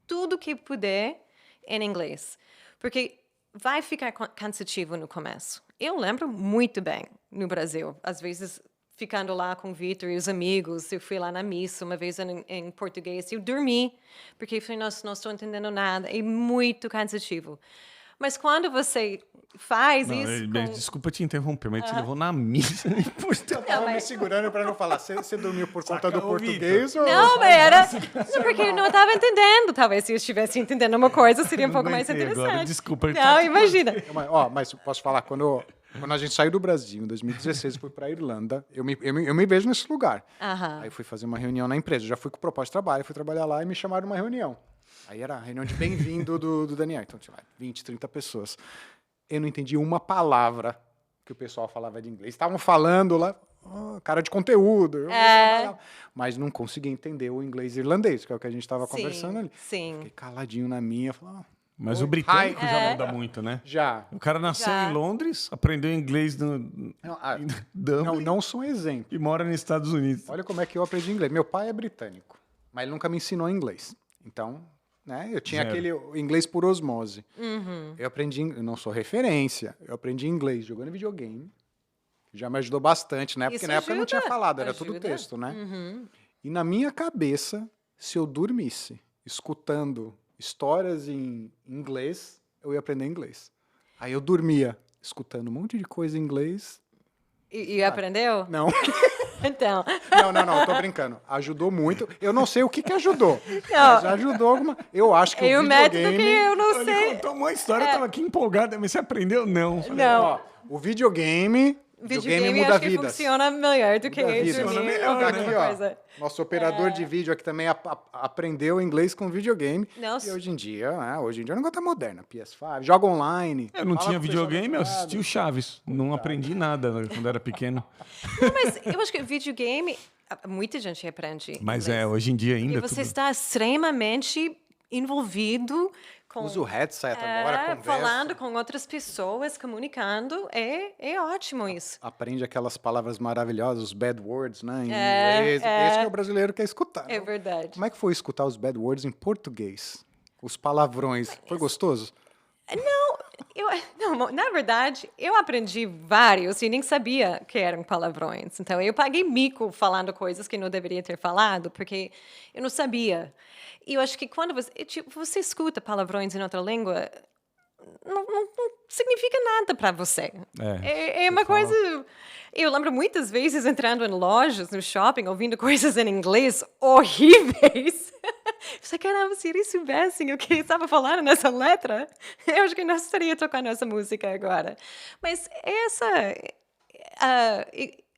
tudo que puder em inglês. Porque vai ficar cansativo no começo. Eu lembro muito bem no Brasil. Às vezes, ficando lá com o Vitor e os amigos, eu fui lá na missa uma vez em português. Eu dormi, porque eu falei, nossa, não estou entendendo nada. É muito cansativo. Mas quando você faz isso... Desculpa te interromper, mas te levou na missa em Portugal. Eu tava me segurando para não falar. Você dormiu por conta do português ou... Não, mas era... Não, porque eu não estava entendendo. Talvez se eu estivesse entendendo uma coisa, seria um pouco mais interessante. Agora, desculpa. Não, imagina. Mas posso falar, quando a gente saiu do Brasil, em 2016, eu fui para a Irlanda, eu me vejo nesse lugar. Aham. Aí eu fui fazer uma reunião na empresa. Eu já fui com proposta de trabalho, fui trabalhar lá e me chamaram numa reunião. Aí era a reunião de bem-vindo do Daniel. Então tinha lá 20, 30 pessoas. Eu não entendi uma palavra que o pessoal falava de inglês. Estavam falando lá, cara de conteúdo. Mas não conseguia entender o inglês irlandês, que é o que a gente estava conversando ali. Sim. Fiquei caladinho na minha. Falei, Mas o britânico já muda muito, né? já. O cara nasceu em Londres, aprendeu inglês em Dublin Não sou um exemplo. e mora nos Estados Unidos. Olha como é que eu aprendi inglês. Meu pai é britânico, mas ele nunca me ensinou inglês. Então, né, eu tinha aquele inglês por osmose. Eu não sou referência, eu aprendi inglês jogando videogame, que já me ajudou bastante, né? Porque Isso na época eu não tinha ajuda, falado, era tudo ajuda. texto, né? E na minha cabeça, se eu dormisse escutando histórias em inglês, eu ia aprender inglês. Aí eu dormia escutando um monte de coisa em inglês. E aprendeu? Não. Então. Não, eu tô brincando. Ajudou muito. Eu não sei o que ajudou. Não. Mas ajudou alguma... Eu acho que É o um método videogame... que eu não Ele sei. contou uma história, eu tava aqui empolgado, mas você aprendeu? Não. Não. Ó, o videogame Videogame muda acho que vidas. funciona melhor do que Muda esse. vidas. Funciona melhor, Alguma né? Aqui, ó, coisa. nosso operador de vídeo aqui também aprendeu inglês com videogame. Nossa. E hoje em dia o negócio tá moderno. PS5, joga online. Eu não fala tinha com o pessoal do videogame, eu lado. assisti o Chaves. Não aprendi nada quando era pequeno. Não, mas eu acho que videogame, muita gente aprende. Mas inglês. hoje em dia ainda E você tudo... está extremamente envolvido com... Usa o headset agora, conversa. falando com outras pessoas, comunicando. É ótimo isso. Aprende aquelas palavras maravilhosas, os bad words, né? Em inglês. É, Esse que é o brasileiro quer escutar. É verdade. Como é que foi escutar os bad words em português? Os palavrões. Foi gostoso? Não, na verdade, eu aprendi vários e nem sabia que eram palavrões. Então, eu paguei mico falando coisas que não deveria ter falado, porque eu não sabia. E eu acho que quando você escuta palavrões em outra língua, não significa nada para você. É uma coisa... Eu lembro muitas vezes entrando em lojas, no shopping, ouvindo coisas em inglês horríveis. Eu falei, caramba, se eles soubessem o que estava falando nessa letra, eu acho que não estaria tocando essa música agora. Mas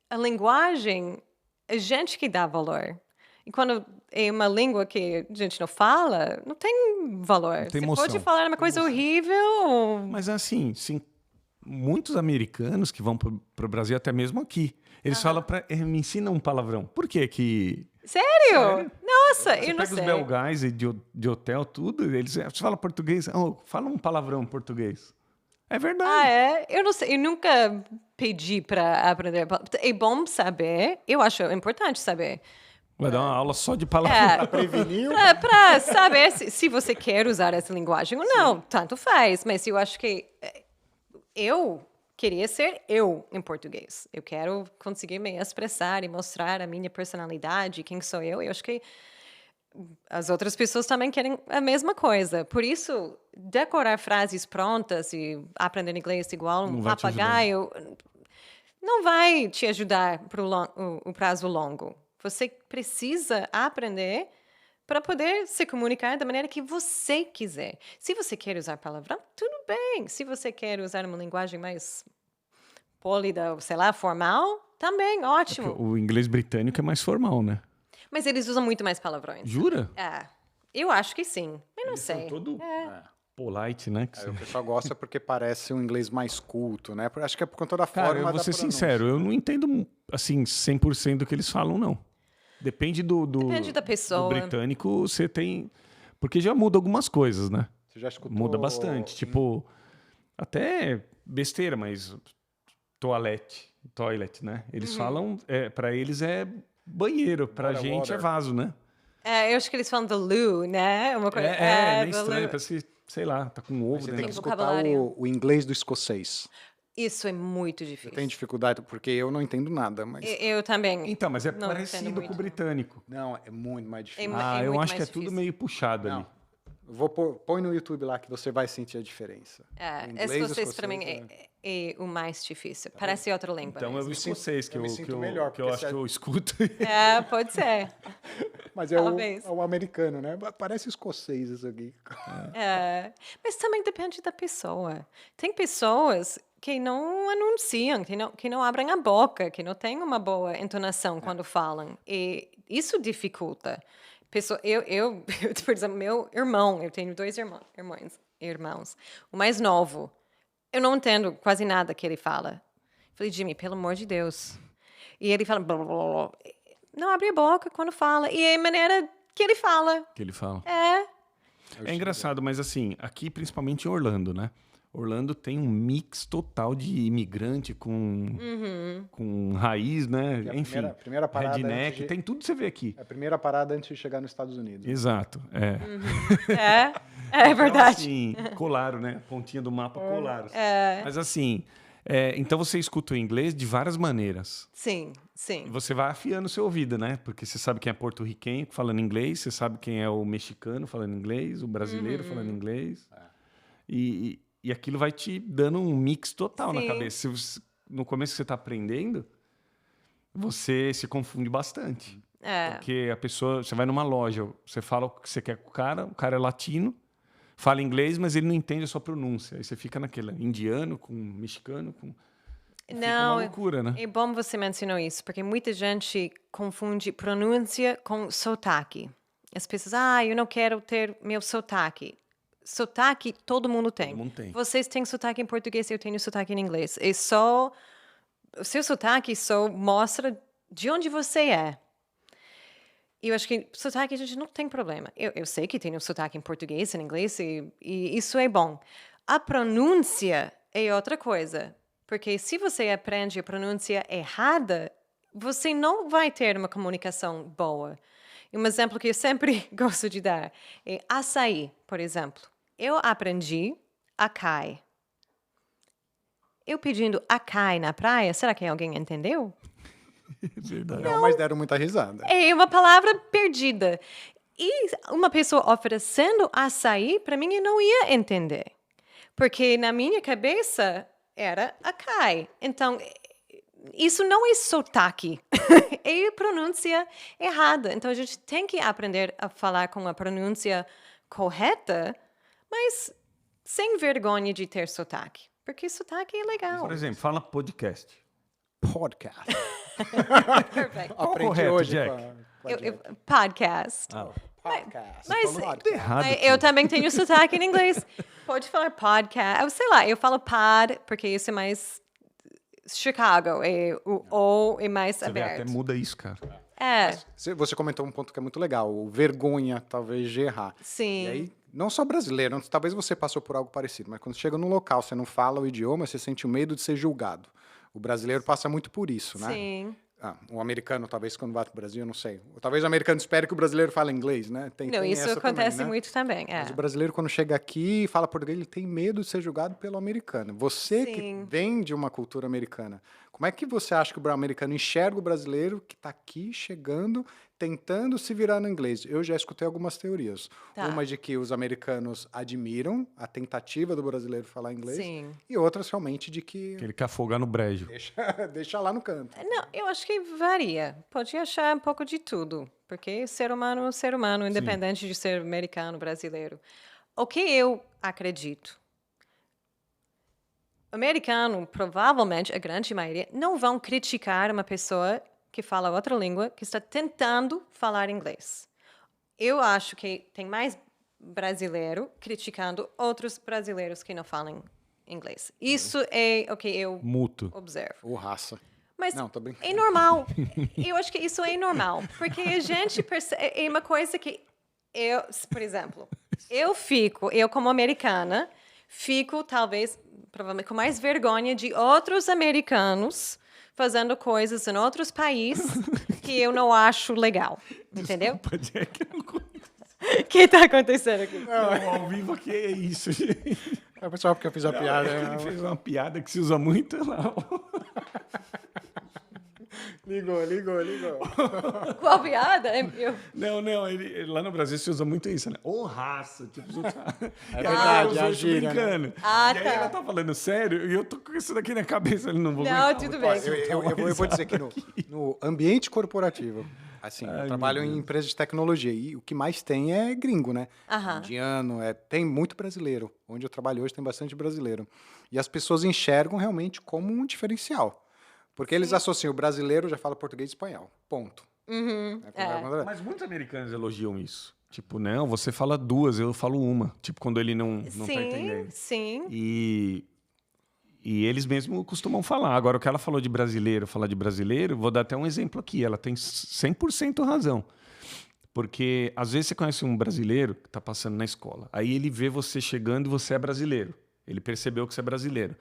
a linguagem, a gente que dá valor. E quando é uma língua que a gente não fala, não tem valor. Não tem Você emoção. pode falar uma coisa horrível. Mas assim, sim, muitos americanos que vão para o Brasil, até mesmo aqui, eles falam me ensina um palavrão. Por que que... Sério? Nossa, Você eu não pega sei. os belgais de hotel, tudo, eles você fala português, fala um palavrão em português. É verdade. É? Eu não sei, eu nunca pedi para aprender. É bom saber, eu acho importante saber. Vai dar uma aula só de palavrão. Preveniu? Para saber se você quer usar essa linguagem ou não, tanto faz. Mas eu acho que eu queria ser eu em português. Eu quero conseguir me expressar e mostrar a minha personalidade, quem sou eu. Eu acho que as outras pessoas também querem a mesma coisa. Por isso, decorar frases prontas e aprender inglês igual um papagaio não vai te ajudar para o prazo longo. Você precisa aprender para poder se comunicar da maneira que você quiser. Se você quer usar palavrão, tudo bem. Se você quer usar uma linguagem mais pólida, sei lá, formal, também, ótimo. O inglês britânico é mais formal, né? Mas eles usam muito mais palavrões. Jura? Eu acho que sim. Eu não Eles sei. são todo polite, né? Que O pessoal gosta porque parece um inglês mais culto, né? Acho que é por conta da Cara, forma eu vou da ser pronúncia. sincero, eu não entendo, assim, 100% do que eles falam, não. Depende Depende da pessoa. do britânico, você tem... Porque já muda algumas coisas, né? Você já escutou... Muda bastante. Tipo, até besteira, mas toilet, né? Eles falam, pra eles é banheiro, pra gente é water. vaso, né? Eu acho que eles falam do loo, né? Uma coisa. É meio do estranho, loo. parece que, sei lá, tá com ovo Você dentro. tem que Tem escutar vocabulário. o inglês do escocês. Isso é muito Eu difícil. tenho dificuldade, porque eu não entendo nada, mas... Eu também. Então, mas é não entendo parecido com o muito. britânico. Não, é muito mais difícil. É Eu muito acho que é mais tudo difícil. meio puxado ali. Põe no YouTube lá que você vai sentir a diferença. O inglês Escocês para mim é o mais difícil. Parece outra língua. Então é o mesmo. escocês que eu eu, me que sinto eu, melhor, que eu porque acho se que eu escuto. Pode ser. Mas Talvez. é o americano, né? Parece escocês isso aqui. Mas também depende da pessoa. Tem pessoas que não anunciam, que não abrem a boca, que não têm uma boa entonação quando falam. E isso dificulta. Por exemplo, meu irmão, eu tenho 2 irmãos. O mais novo, eu não entendo quase nada que ele fala. Falei, Jimmy, pelo amor de Deus. E ele fala, blá, blá, blá, blá. Não abre a boca quando fala. E é a maneira que ele fala. Que ele fala. É. É engraçado, mas assim, aqui principalmente em Orlando, né? Orlando tem um mix total de imigrante com raiz, né? Que é a Enfim, primeira parada redneck, antes de- tem tudo que você vê aqui. É a primeira parada antes de chegar nos Estados Unidos. Exato, é. É verdade. Então, assim, colaram, né? Pontinha do mapa colaram. Mas assim, então você escuta o inglês de várias maneiras. Sim. E você vai afiando o seu ouvido, né? Porque você sabe quem é porto-riquenho falando inglês, você sabe quem é o mexicano falando inglês, o brasileiro falando inglês. E aquilo vai te dando um mix total na Sim. cabeça. No começo que você está aprendendo, você se confunde bastante. Porque a pessoa, você vai numa loja, você fala o que você quer com o cara é latino, fala inglês, mas ele não entende a sua pronúncia. Aí você fica naquela indiano com mexicano, fica uma loucura, né? É bom você mencionou isso, porque muita gente confunde pronúncia com sotaque. As pessoas, eu não quero ter meu sotaque. Sotaque todo mundo tem. Todo mundo tem. Vocês têm sotaque em português, eu tenho sotaque em inglês. O seu sotaque só mostra de onde você é. E eu acho que sotaque a gente não tem problema. Eu sei que tem um sotaque em português, em inglês, e isso é bom. A pronúncia é outra coisa. Porque se você aprende a pronúncia errada, você não vai ter uma comunicação boa. E um exemplo que eu sempre gosto de dar é açaí, por exemplo. Eu aprendi acai. Eu pedindo acai na praia, será que alguém entendeu? Verdade. Não, mas deram muita risada. É uma palavra perdida. E uma pessoa oferecendo açaí, para mim, eu não ia entender. Porque na minha cabeça era acai. Então, isso não é sotaque. É pronúncia errada. Então, a gente tem que aprender a falar com a pronúncia correta, mas sem vergonha de ter sotaque. Porque sotaque é legal. Por exemplo, fala podcast. Podcast. Perfeito. Qual Aprendi correto, hoje Jack? com a Jack. Podcast. Podcast. Mas Tudo errado. eu também tenho sotaque em inglês. Pode falar podcast. Sei lá, eu falo pod, porque isso é mais Chicago. O O é mais Você vê, aberto. até muda isso, cara. Você comentou um ponto que é muito legal, o vergonha, talvez, de errar. Sim. E aí, não só brasileiro, talvez você passou por algo parecido, mas quando chega num local, você não fala o idioma, você sente o medo de ser julgado. O brasileiro passa muito por isso, né? Sim. O americano, talvez, quando vai para o Brasil, eu não sei. Ou talvez o americano espere que o brasileiro fale inglês, né? Não, isso essa acontece também, né? muito também. Mas o brasileiro, quando chega aqui e fala português, ele tem medo de ser julgado pelo americano. Você que Sim. vem de uma cultura americana, como é que você acha que o americano enxerga o brasileiro que está aqui chegando, tentando se virar no inglês? Eu já escutei algumas teorias. Tá. Uma de que os americanos admiram a tentativa do brasileiro falar inglês. Sim. E outras realmente de que Que ele quer afogar no brejo. deixa lá no canto. Não, eu acho que varia. Pode achar um pouco de tudo. Porque ser humano é ser humano, independente de ser americano, brasileiro. O que eu acredito? Americano, provavelmente, a grande maioria, não vão criticar uma pessoa que fala outra língua, que está tentando falar inglês. Eu acho que tem mais brasileiro criticando outros brasileiros que não falam inglês. Isso é o que eu Mútuo. observo. Ou raça. Mas Não, tô brincando. é normal. Eu acho que isso é normal. Porque a gente percebe... É uma coisa que eu, por exemplo, eu como americana, fico talvez, provavelmente, com mais vergonha de outros americanos fazendo coisas em outros países que eu não acho legal. Entendeu? Desculpa, Jack, eu não conheço. O que está acontecendo aqui? Não, ao vivo aqui é isso, gente. É pessoal porque eu fiz a piada. Ele fez uma piada que se usa muito lá. Ligou. Qual piada? Não, lá no Brasil se usa muito isso, né? Ô, raça. Tipo, É verdade, a gíria, né? brincando. Ah, E aí tá. ela tá falando sério e eu tô com isso daqui na cabeça. Eu não vou Não, aguentar, tudo vou bem. Eu vou dizer que no ambiente corporativo, assim, eu Ai, trabalho meu em Deus. empresas de tecnologia e o que mais tem é gringo, né? Aham. Indiano, tem muito brasileiro. Onde eu trabalho hoje tem bastante brasileiro. E as pessoas enxergam realmente como um diferencial. Porque eles associam o brasileiro já fala português e espanhol. Ponto. Mas muitos americanos elogiam isso. Tipo, não, você fala duas, eu falo uma. Tipo, quando ele não tá entendendo. Sim. E eles mesmos costumam falar. Agora, o que ela falou de brasileiro, falar de brasileiro, vou dar até um exemplo aqui. Ela tem 100% razão. Porque, às vezes, você conhece um brasileiro que está passando na escola. Aí ele vê você chegando e você é brasileiro. Ele percebeu que você é brasileiro.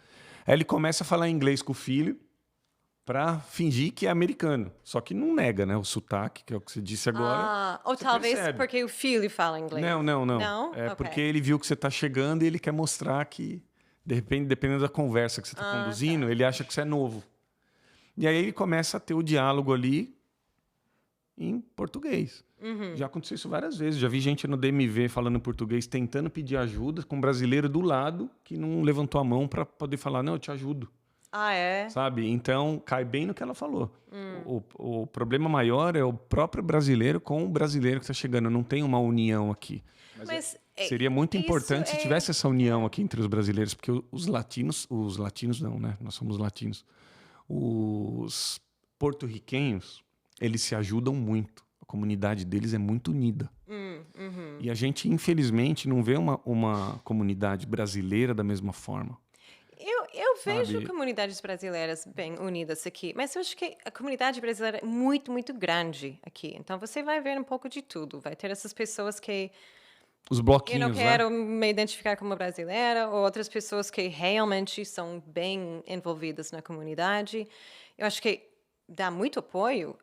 Aí ele começa a falar inglês com o filho para fingir que é americano. Só que não nega, né? O sotaque, que é o que você disse agora. Ou você talvez percebe. porque o filho fala inglês. Não. Não? É Ok. porque ele viu que você está chegando e ele quer mostrar que, de repente, dependendo da conversa que você está conduzindo, ele acha que você é novo. E aí ele começa a ter o diálogo ali em português. Já aconteceu isso várias vezes. Já vi gente no DMV falando português, tentando pedir ajuda, com um brasileiro do lado que não levantou a mão para poder falar, não, eu te ajudo. Ah, é? Sabe? Então, cai bem no que ela falou. O problema maior é o próprio brasileiro com o brasileiro que está chegando. Não tem uma união aqui. Mas Seria muito isso importante se tivesse essa união aqui entre os brasileiros, porque os latinos não, né? Nós somos latinos. Os porto-riquenhos, eles se ajudam muito. A comunidade deles é muito unida. E a gente, infelizmente, não vê uma comunidade brasileira da mesma forma. Eu vejo Sabe? comunidades brasileiras bem unidas aqui, mas eu acho que a comunidade brasileira é muito, muito grande aqui. Então você vai ver um pouco de tudo. Vai ter essas pessoas que Os eu bloquinhos, não quero me identificar como brasileira, ou outras pessoas que realmente são bem envolvidas na comunidade. Eu acho que dá muito apoio.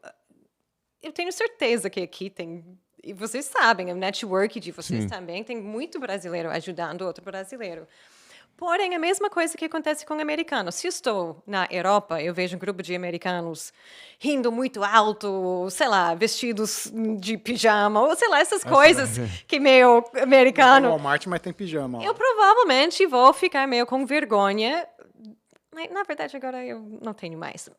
Eu tenho certeza que aqui tem, e vocês sabem, o network de vocês também tem muito brasileiro ajudando outro brasileiro. Porém, a mesma coisa que acontece com americanos. Se eu estou na Europa, eu vejo um grupo de americanos rindo muito alto, sei lá, vestidos de pijama, ou sei lá, essas coisas que meio Tem americano. Walmart, mas tem pijama. Eu provavelmente vou ficar meio com vergonha. Mas, na verdade, agora eu não tenho mais.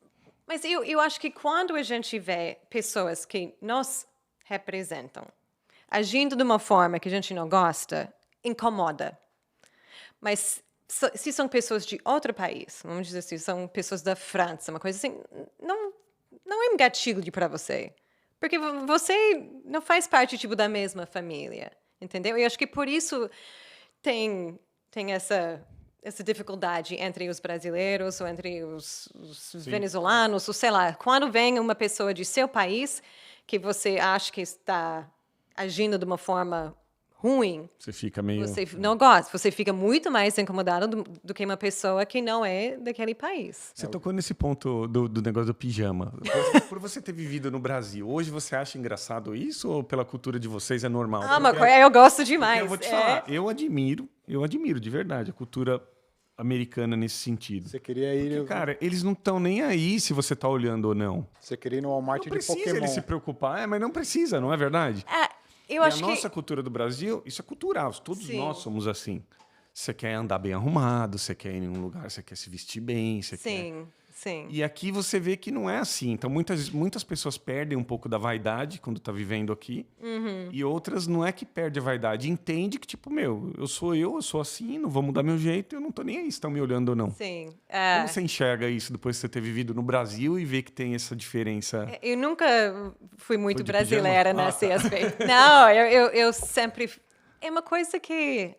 Mas eu acho que quando a gente vê pessoas que nos representam agindo de uma forma que a gente não gosta, incomoda. Mas se são pessoas de outro país, vamos dizer assim, são pessoas da França, uma coisa assim, não é um gatilho para você. Porque você não faz parte, tipo, da mesma família, entendeu? E acho que por isso tem essa dificuldade entre os brasileiros ou entre os venezuelanos, ou sei lá. Quando vem uma pessoa de seu país que você acha que está agindo de uma forma ruim, Você fica meio... você não gosta, você fica muito mais incomodado do que uma pessoa que não é daquele país. Você tocou nesse ponto do negócio do pijama. Por você ter vivido no Brasil, hoje você acha engraçado isso ou pela cultura de vocês é normal? Eu gosto Porque demais. eu vou te falar, eu admiro de verdade a cultura americana nesse sentido. Você queria ir, Porque, cara, eles não estão nem aí se você tá olhando ou não. você queria ir no Walmart Não de precisa Pokémon. ele se preocupar, mas não precisa, não é verdade? Eu E acho a nossa cultura do Brasil, isso é cultural, todos nós somos assim. Você quer andar bem arrumado, você quer ir em um lugar, você quer se vestir bem, você quer... sim. E aqui você vê que não é assim. Então, muitas pessoas perdem um pouco da vaidade quando tá vivendo aqui. E outras não é que perde a vaidade. Entende que, tipo, eu sou assim, não vou mudar meu jeito, eu não tô nem aí se estão me olhando ou não. Sim. Como você enxerga isso depois de você ter vivido no Brasil e ver que tem essa diferença? Eu nunca fui muito Foi de brasileira pijama? nesse aspecto. Não, eu sempre... É uma coisa que...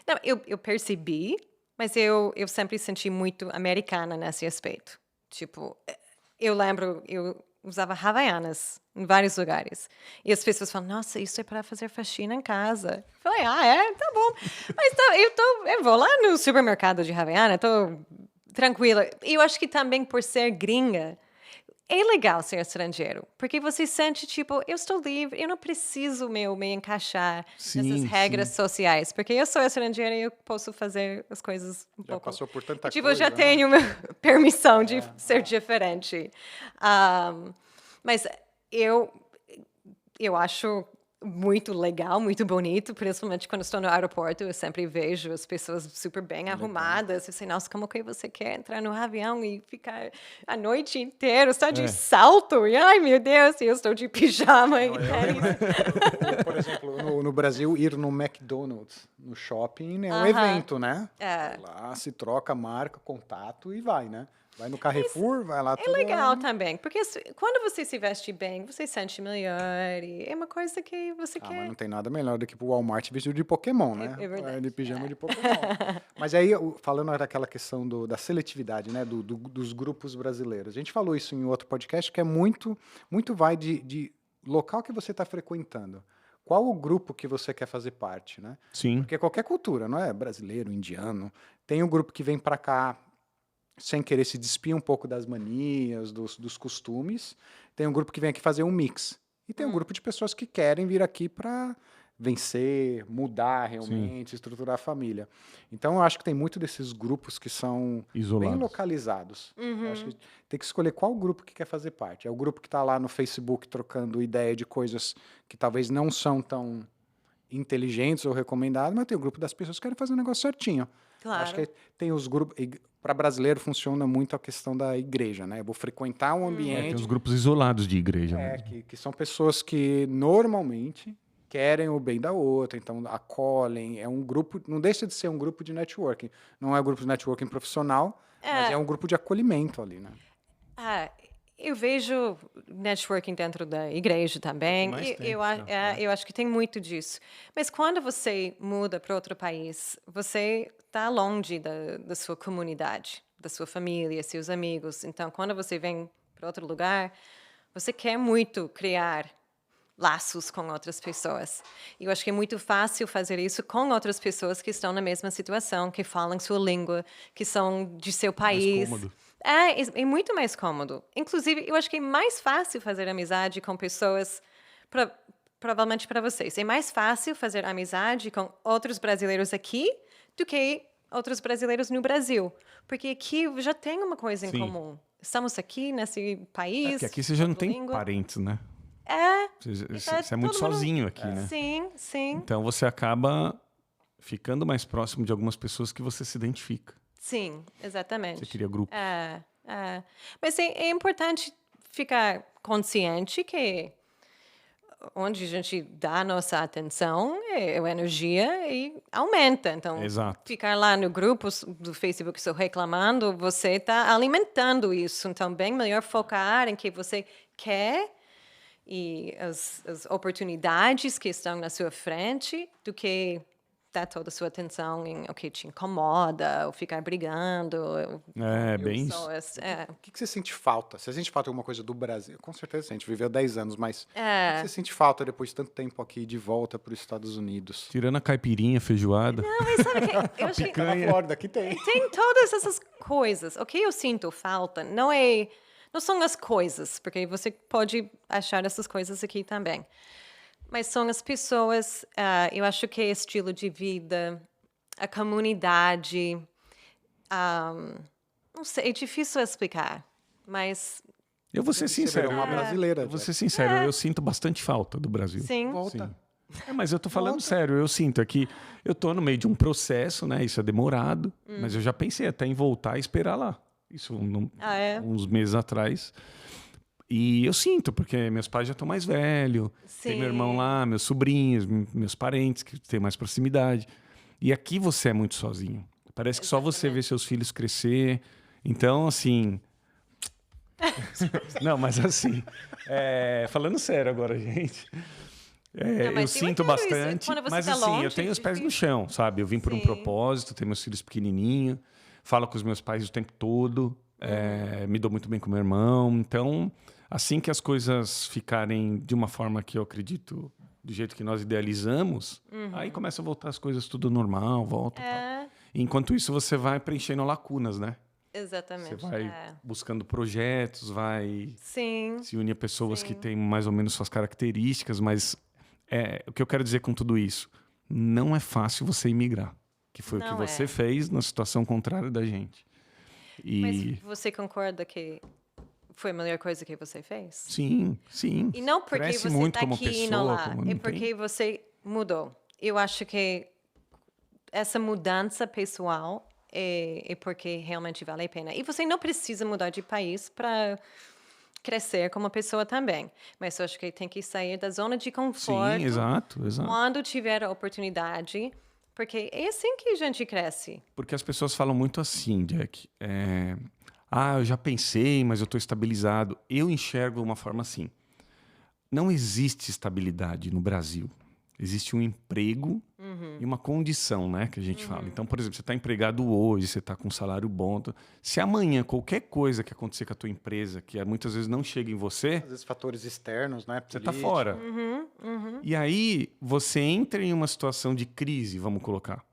Não, eu percebi, mas eu sempre senti muito americana nesse aspecto. Tipo, eu lembro, eu usava Havaianas em vários lugares. E as pessoas falam, nossa, isso é para fazer faxina em casa. Eu falei, tá bom. Mas eu vou lá no supermercado de Havaiana, tô tranquila. E eu acho que também por ser gringa, é legal ser estrangeiro, porque você sente, tipo, eu estou livre, eu não preciso me encaixar nessas regras sociais, porque eu sou estrangeira e eu posso fazer as coisas um Já pouco... passou por tanta tipo, coisa, eu já né? tenho permissão de ser diferente. Mas eu acho muito legal, muito bonito, principalmente quando estou no aeroporto, eu sempre vejo as pessoas super bem arrumadas. Eu sei, nossa, como que você quer entrar no avião e ficar a noite inteira, só de salto? E, ai, meu Deus, eu estou de pijama. Por exemplo, no Brasil, ir no McDonald's, no shopping, é um evento, né? Vai lá, se troca, marca, contato e vai, né? Vai no Carrefour, vai lá... É legal também, porque quando você se veste bem, você se sente melhor, e é uma coisa que você mas quer... não tem nada melhor do que pro Walmart vestido de Pokémon, né? É verdade. De pijama de Pokémon. Mas aí, falando daquela questão da seletividade, né? Dos grupos brasileiros. A gente falou isso em outro podcast, que é muito vai de local que você está frequentando. Qual o grupo que você quer fazer parte, né? Sim. Porque qualquer cultura, não é? Brasileiro, indiano, tem um grupo que vem para cá sem querer se despir um pouco das manias, dos costumes. Tem um grupo que vem aqui fazer um mix. E tem um grupo de pessoas que querem vir aqui para vencer, mudar realmente, estruturar a família. Então, eu acho que tem muito desses grupos que são Isolados. bem localizados. Eu acho que tem que escolher qual grupo que quer fazer parte. É o grupo que está lá no Facebook trocando ideia de coisas que talvez não são tão inteligentes ou recomendadas, mas tem o grupo das pessoas que querem fazer o negócio certinho. Claro. Acho que tem os grupos... Para brasileiro funciona muito a questão da igreja, né? Eu vou frequentar um ambiente... Tem os grupos isolados de igreja mesmo. que são pessoas que normalmente querem o bem da outra, então acolhem. É um grupo... Não deixa de ser um grupo de networking. Não é um grupo de networking profissional, mas é um grupo de acolhimento ali, né? Eu vejo networking dentro da igreja também. Eu acho que tem muito disso. Mas quando você muda para outro país, você está longe da sua comunidade, da sua família, seus amigos. Então, quando você vem para outro lugar, você quer muito criar laços com outras pessoas. E eu acho que é muito fácil fazer isso com outras pessoas que estão na mesma situação, que falam sua língua, que são de seu país. cômodo. É muito mais cômodo. Inclusive, eu acho que é mais fácil fazer amizade com pessoas, provavelmente para vocês, é mais fácil fazer amizade com outros brasileiros aqui do que outros brasileiros no Brasil. Porque aqui já tem uma coisa em comum. Estamos aqui nesse país. Porque aqui você já não tem língua. parentes, né? Você é muito todo mundo- sozinho aqui, né? Sim, sim. Então você acaba ficando mais próximo de algumas pessoas que você se identifica. Sim, exatamente. Você cria grupo. Mas é importante ficar consciente que onde a gente dá nossa atenção, a energia aumenta. Então, Exato. ficar lá no grupo do Facebook só reclamando, você está alimentando isso. Então, bem melhor focar em que você quer e as oportunidades que estão na sua frente do que dar toda a sua atenção em o que te incomoda, ou ficar brigando. Bem isso. O que você sente falta? Você sente falta de alguma coisa do Brasil? Com certeza, a gente viveu 10 anos, mas o que você sente falta depois de tanto tempo aqui de volta para os Estados Unidos? Tirando a caipirinha, feijoada. Não, mas sabe que eu acho que Na Flórida, aqui tem. tem todas essas coisas. O que eu sinto falta não são as coisas, porque você pode achar essas coisas aqui também. Mas são as pessoas, eu acho que é estilo de vida, a comunidade. Não sei, é difícil explicar, mas Eu vou ser Você sincero. virou uma brasileira. Eu vou ser sincero, eu sinto bastante falta do Brasil. sim. Volta. Mas eu tô falando sério, eu sinto aqui, eu tô no meio de um processo, né? Isso é demorado, mas eu já pensei até em voltar e esperar lá. Isso uns meses atrás. E eu sinto, porque meus pais já estão mais velhos, tem meu irmão lá, meus sobrinhos, meus parentes que têm mais proximidade. E aqui você é muito sozinho. Parece que só você vê seus filhos crescer. Então, assim... Não, mas assim, falando sério agora, gente... eu sinto bastante, mas assim, longe, eu tenho os pés no chão, sabe? Eu vim por um propósito, tenho meus filhos pequenininhos, falo com os meus pais o tempo todo, me dou muito bem com meu irmão. Então, assim que as coisas ficarem de uma forma que eu acredito, do jeito que nós idealizamos, aí começa a voltar as coisas tudo normal, volta. Enquanto isso, você vai preenchendo lacunas, né? Exatamente. Você vai buscando projetos, vai se unir a pessoas que têm mais ou menos suas características, mas o que eu quero dizer com tudo isso, não é fácil você imigrar, que foi o que você fez na situação contrária da gente. Mas você concorda que foi a melhor coisa que você fez? Sim, sim. E não porque cresce você muito está como aqui pessoa, e não lá, como é não porque tem. você mudou. Eu acho que essa mudança pessoal é porque realmente vale a pena. E você não precisa mudar de país para crescer como pessoa também. Mas eu acho que tem que sair da zona de conforto. Sim, exato. Quando tiver a oportunidade, porque é assim que a gente cresce. Porque as pessoas falam muito assim, Jack. Eu já pensei, mas eu estou estabilizado. Eu enxergo uma forma assim. Não existe estabilidade no Brasil. Existe um emprego e uma condição, né, que a gente fala. Então, por exemplo, você está empregado hoje, você está com um salário bom. Se amanhã qualquer coisa que acontecer com a tua empresa, que muitas vezes não chega em você... Às vezes fatores externos, né? Você está fora. E aí você entra em uma situação de crise, vamos colocar.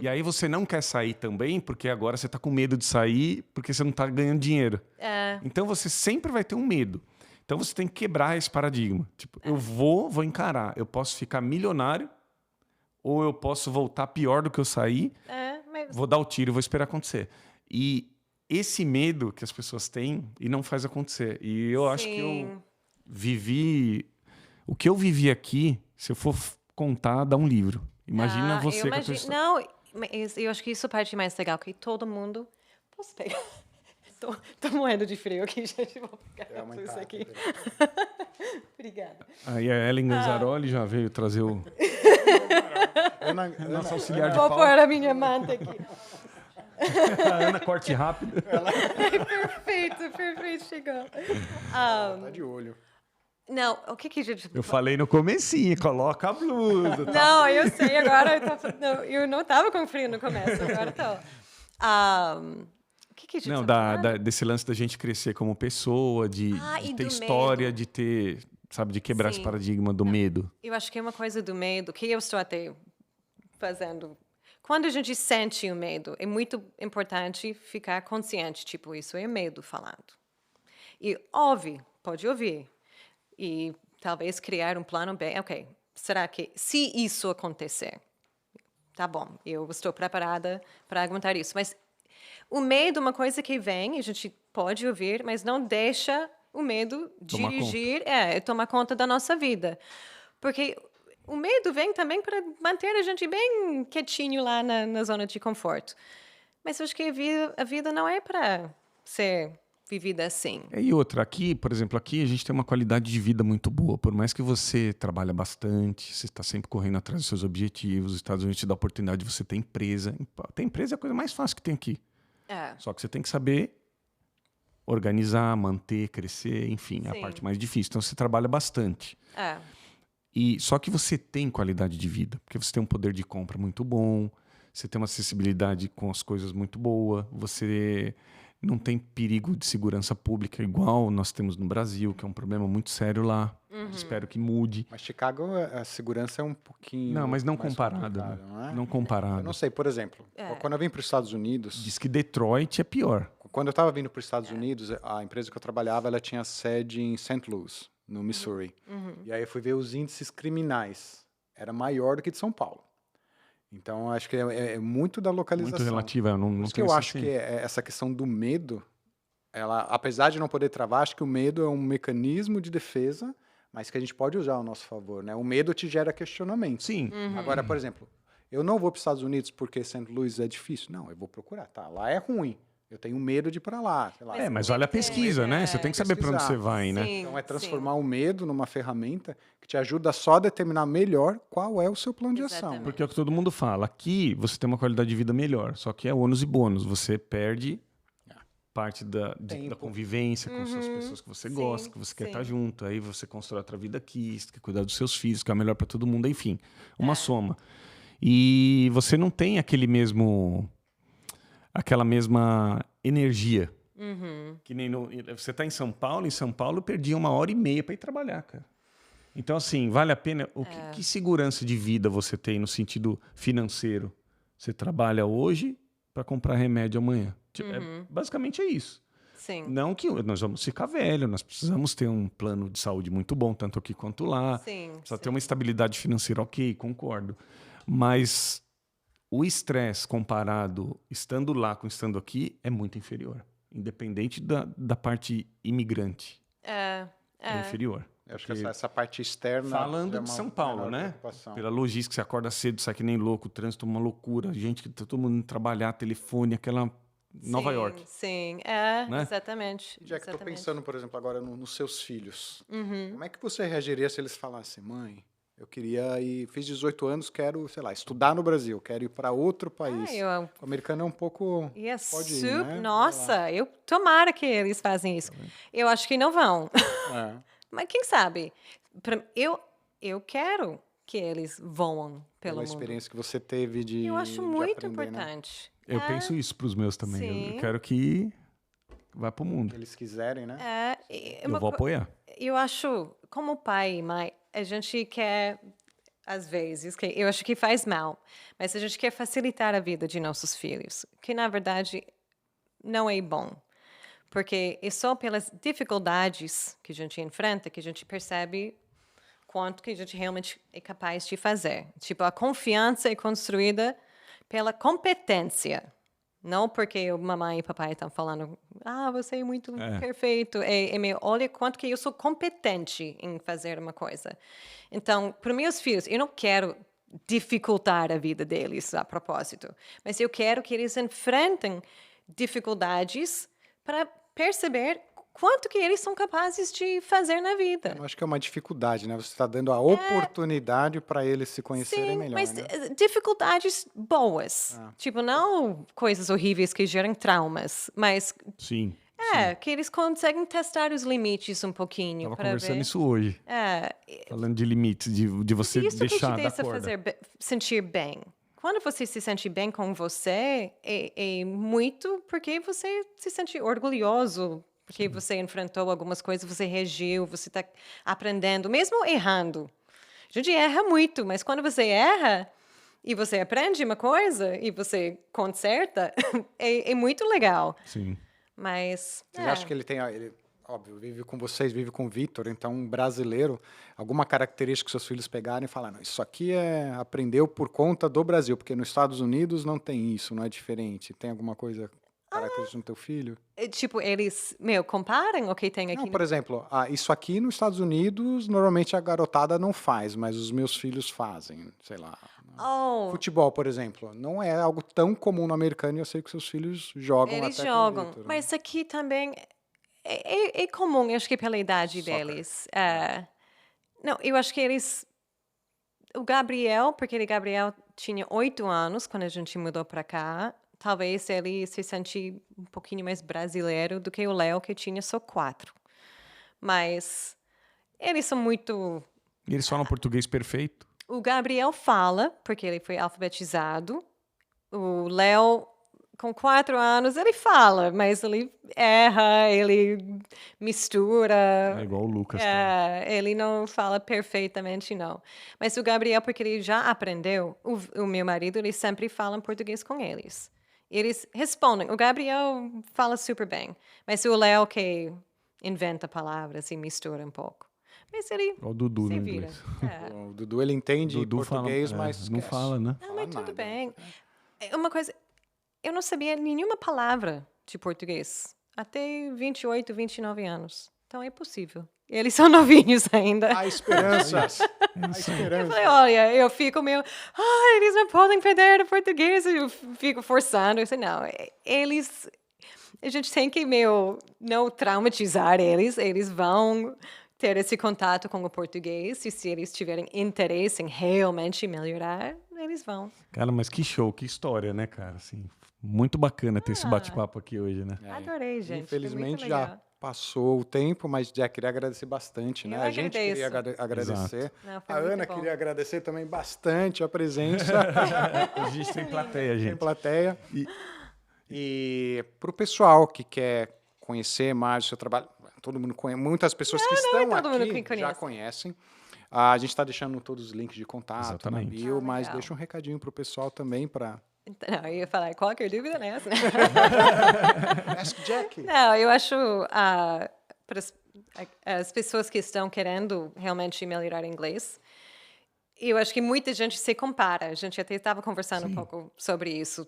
E aí você não quer sair também, porque agora você está com medo de sair, porque você não está ganhando dinheiro. Então você sempre vai ter um medo. Então você tem que quebrar esse paradigma. Tipo, eu vou encarar. Eu posso ficar milionário, ou eu posso voltar pior do que eu saí, vou dar o tiro e vou esperar acontecer. E esse medo que as pessoas têm e não faz acontecer. E eu acho que eu vivi... O que eu vivi aqui, se eu for contar, dá um livro. Imagina você com a tua história. Não, eu acho que isso é a parte mais legal, que todo mundo... Posso pegar? Tô morrendo de frio aqui, gente. Vou pegar isso aqui. Obrigada. Aí a Ellen Ganzaroli já veio trazer o nosso auxiliar de Vou pauta. pôr a minha manta aqui. A Ana, corte rápido. Perfeito, chegou. Tá de olho. Não, o que a gente... Eu falei no comecinho, coloca a blusa. Tá? Não, eu sei, agora eu não estava com frio no começo, agora estou. O que a gente desse lance da gente crescer como pessoa, de ter história, medo. de ter, sabe, de quebrar esse paradigma do medo. Eu acho que é uma coisa do medo que eu estou até fazendo. Quando a gente sente o medo, é muito importante ficar consciente, tipo, isso é medo falando. E pode ouvir. E talvez criar um plano B. Ok, será que se isso acontecer, tá bom, eu estou preparada para aguentar isso. Mas o medo é uma coisa que vem, a gente pode ouvir, mas não deixa o medo tomar conta da nossa vida. Porque o medo vem também para manter a gente bem quietinho lá na zona de conforto. Mas eu acho que a vida não é para ser vivida assim. E outra, aqui, por exemplo, aqui a gente tem uma qualidade de vida muito boa. Por mais que você trabalha bastante, você está sempre correndo atrás dos seus objetivos, os Estados Unidos te dá a oportunidade de você ter empresa. Ter empresa é a coisa mais fácil que tem aqui. Só que você tem que saber organizar, manter, crescer, enfim, é a parte mais difícil. Então você trabalha bastante. Só que você tem qualidade de vida, porque você tem um poder de compra muito bom, você tem uma acessibilidade com as coisas muito boa, você não tem perigo de segurança pública igual nós temos no Brasil, que é um problema muito sério lá. Espero que mude. Mas Chicago, a segurança é um pouquinho... Não, mas não comparado. Né? Não é? Não comparado. Eu não sei, por exemplo, quando eu vim para os Estados Unidos... Diz que Detroit é pior. Quando eu estava vindo para os Estados Unidos, a empresa que eu trabalhava, ela tinha sede em St. Louis, no Missouri. E aí eu fui ver os índices criminais. Era maior do que de São Paulo. Então, acho que é muito da localização. Muito relativa. Eu não Por isso que eu acho que essa questão do medo, ela, apesar de não poder travar, acho que o medo é um mecanismo de defesa, mas que a gente pode usar ao nosso favor, né? O medo te gera questionamento. Sim. Agora, por exemplo, eu não vou para os Estados Unidos porque St. Louis é difícil. Não, eu vou procurar. Tá, lá é ruim. Eu tenho medo de ir para lá, sei lá. Mas olha a pesquisa, né? Você tem que saber para onde você vai, né? Sim, Então, é sim. transformar o medo numa ferramenta que te ajuda só a determinar melhor qual é o seu plano de ação. Exatamente. Porque é o que todo mundo fala. Aqui você tem uma qualidade de vida melhor, só que é ônus e bônus. Você perde parte da convivência com as pessoas que você gosta, que você quer estar junto. Aí você constrói outra vida aqui, você quer cuidar dos seus filhos, que é melhor para todo mundo. Enfim, uma soma. E você não tem aquela mesma energia. Que nem você está em São Paulo eu perdia 1h30 para ir trabalhar, cara. Então, assim, vale a pena. Que segurança de vida você tem no sentido financeiro? Você trabalha hoje para comprar remédio amanhã. Basicamente é isso. Sim. Não que nós vamos ficar velho, nós precisamos ter um plano de saúde muito bom, tanto aqui quanto lá. Precisa ter uma estabilidade financeira, ok, concordo. Mas o estresse comparado estando lá com estando aqui é muito inferior. Independente da parte imigrante. É inferior. Eu acho que essa parte externa... Falando de São Paulo, né? Pela logística, você acorda cedo, sai que nem louco, o trânsito é uma loucura, gente que tá todo mundo indo trabalhar, telefone, aquela... Nova York. Sim, né? Exatamente. Já que estou pensando, por exemplo, agora nos seus filhos. Como é que você reagiria se eles falassem, mãe, eu queria ir, fiz 18 anos, quero, sei lá, estudar no Brasil, quero ir para outro país. O americano é um pouco... pode ir, né? Nossa, tomara que eles fazem isso. Eu acho que não vão. Mas quem sabe? Eu quero que eles voam pelo mundo. Pela experiência que você teve de Eu acho muito aprender, importante. Né? Eu penso isso para os meus também. Sim. Eu quero que vá para o mundo. Eles quiserem, né? Eu vou apoiar. Eu acho, como pai e mãe, a gente quer, às vezes, eu acho que faz mal, mas a gente quer facilitar a vida de nossos filhos, que na verdade não é bom. Porque é só pelas dificuldades que a gente enfrenta que a gente percebe quanto que a gente realmente é capaz de fazer. Tipo, a confiança é construída pela competência. Não porque a mamãe e o papai estão falando, você é muito perfeito. Olha quanto que eu sou competente em fazer uma coisa. Então, para meus filhos, eu não quero dificultar a vida deles a propósito. Mas eu quero que eles enfrentem dificuldades para perceber quanto que eles são capazes de fazer na vida. Eu acho que é uma dificuldade, né? Você está dando a oportunidade para eles se conhecerem melhor, mas né? dificuldades boas. Tipo, não coisas horríveis que geram traumas, mas... Sim. que eles conseguem testar os limites um pouquinho. Estava conversando ver. Isso hoje. Falando de limites, de você isso deixar que te da corda. sentir bem. Quando você se sente bem com você, é muito porque você se sente orgulhoso, porque você enfrentou algumas coisas, você reagiu, você está aprendendo, mesmo errando. A gente erra muito, mas quando você erra e você aprende uma coisa e você conserta, é muito legal. Sim. Mas... Você acha que ele tem... óbvio, vive com vocês, vive com o Vitor, então um brasileiro, alguma característica que seus filhos pegarem e falarem, isso aqui aprendeu por conta do Brasil, porque nos Estados Unidos não tem isso, não é diferente. Tem alguma coisa característica no teu filho? Tipo, eles, comparam o que tem aqui? Não, por exemplo, isso aqui nos Estados Unidos, normalmente a garotada não faz, mas os meus filhos fazem, sei lá. Futebol, por exemplo, não é algo tão comum no americano e eu sei que seus filhos jogam eles até jogam, com o Vitor, mas aqui também é comum, eu acho que pela idade deles. Não, eu acho que eles... O Gabriel, porque o Gabriel tinha 8 anos quando a gente mudou para cá, talvez ele se sente um pouquinho mais brasileiro do que o Léo, que tinha só 4. Mas eles são muito... E eles falam português perfeito? O Gabriel fala, porque ele foi alfabetizado. O Léo, com 4 anos, ele fala, mas ele erra, ele mistura. É igual o Lucas. Ele não fala perfeitamente, não. Mas o Gabriel, porque ele já aprendeu, o meu marido, ele sempre fala em português com eles. Eles respondem. O Gabriel fala super bem, mas o Léo que inventa palavras e mistura um pouco. Mas ele o Dudu se no vira. inglês. O Dudu, ele entende português, fala, mas não fala, né? Não, mas tudo bem. Uma coisa, eu não sabia nenhuma palavra de português até 28, 29 anos. Então é possível. Eles são novinhos ainda. Há esperanças. Há esperanças. Eu falei, olha, eu fico meio... eles não podem perder o português. Eu fico forçando. Eu sei, não, eles... a gente tem que não traumatizar eles. Eles vão ter esse contato com o português e se eles tiverem interesse em realmente melhorar, eles vão. Cara, mas que show, que história, né, cara? Assim, muito bacana ter esse bate-papo aqui hoje, né? Adorei, gente. Foi muito Infelizmente legal. já passou o tempo, mas Jack, queria agradecer bastante, né? Eu A gente queria agradeço. agradecer. Não, foi A muito Ana bom. queria agradecer também bastante a presença A gente tem plateia, em gente. plateia. E para o pessoal que quer conhecer mais o seu trabalho, todo mundo conhece, muitas pessoas que estão todo mundo aqui que já conhece. conhecem. A gente está deixando todos os links de contato Exatamente. na bio, mas legal. deixa um recadinho para o pessoal também para Não, eu ia falar, qualquer dúvida nessa. Ask Jack. Não, eu acho para as pessoas que estão querendo realmente melhorar inglês, eu acho que muita gente se compara. A gente até estava conversando um pouco sobre isso.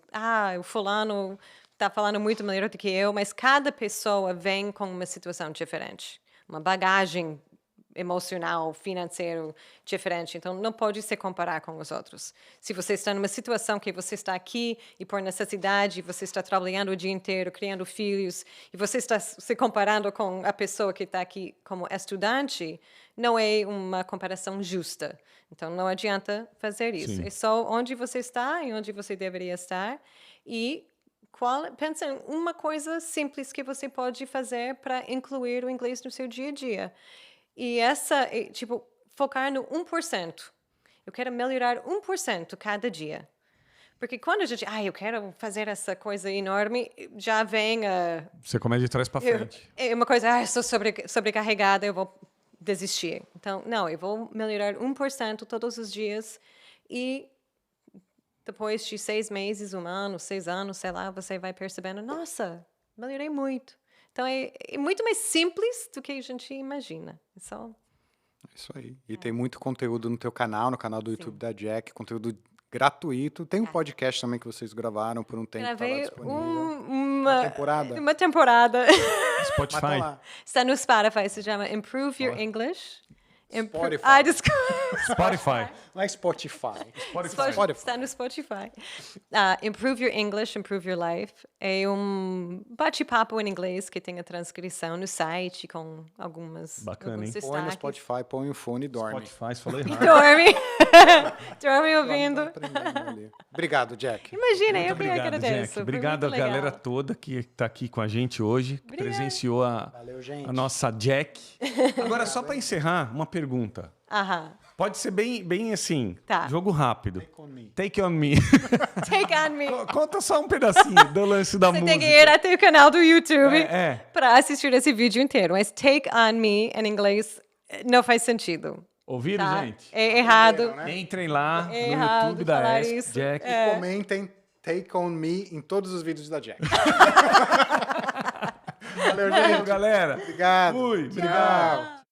O fulano está falando muito melhor do que eu, mas cada pessoa vem com uma situação diferente, uma bagagem emocional, financeiro diferente. Então, não pode se comparar com os outros. Se você está numa situação que você está aqui e por necessidade, você está trabalhando o dia inteiro, criando filhos, e você está se comparando com a pessoa que está aqui como estudante, não é uma comparação justa. Então, não adianta fazer isso. Sim. É só onde você está e onde você deveria estar. E pensa em uma coisa simples que você pode fazer para incluir o inglês no seu dia a dia. E focar no 1%. Eu quero melhorar 1% cada dia. Porque quando a gente, eu quero fazer essa coisa enorme, já vem Você começa de trás para frente. é uma coisa, eu sou sobrecarregada, eu vou desistir. Então, não, eu vou melhorar 1% todos os dias e depois de 6 meses, 1 ano, 6 anos, sei lá, você vai percebendo, nossa, melhorei muito. Então, é muito mais simples do que a gente imagina. É só... Isso aí. E tem muito conteúdo no teu canal, no canal do YouTube da Jack, conteúdo gratuito. Tem um podcast também que vocês gravaram por um tempo, tá lá Gravei disponível. uma temporada? Uma temporada. Mas tá Spotify. lá. Está no Spotify, se chama Improve Your English. Spotify. Desculpa. Spotify. Não é Spotify. Spotify. Está no Spotify. Improve Your English, Improve Your Life. É um bate-papo em inglês que tem a transcrição no site com alguns Bacana, hein? Põe no destaques. Spotify, põe o fone e dorme. Spotify, você falou errado. Dorme. Dorme ouvindo. Aprendendo ali. Obrigado, Jack. Imagina, eu que Obrigado, agradeço. Jack. Foi Obrigado muito à galera legal. toda que está aqui com a gente hoje, que Obrigada. presenciou Valeu, gente. a nossa Jack. Agora, só para encerrar, uma pergunta. Aham. Pode ser bem assim, Tá. jogo rápido. Take on me. Take on me. Take on me. Conta só um pedacinho do lance da Você música. tem que ir até o canal do YouTube É. para assistir esse vídeo inteiro. Mas take on me em inglês não faz sentido. Ouviram, Tá? gente? É errado. Entrem lá É no errado YouTube da falar Ask isso. Jack. Comentem Take on me em todos os vídeos da Jack. Valeu, Valeu, gente. galera. Obrigado. Fui. Obrigado. Tchau.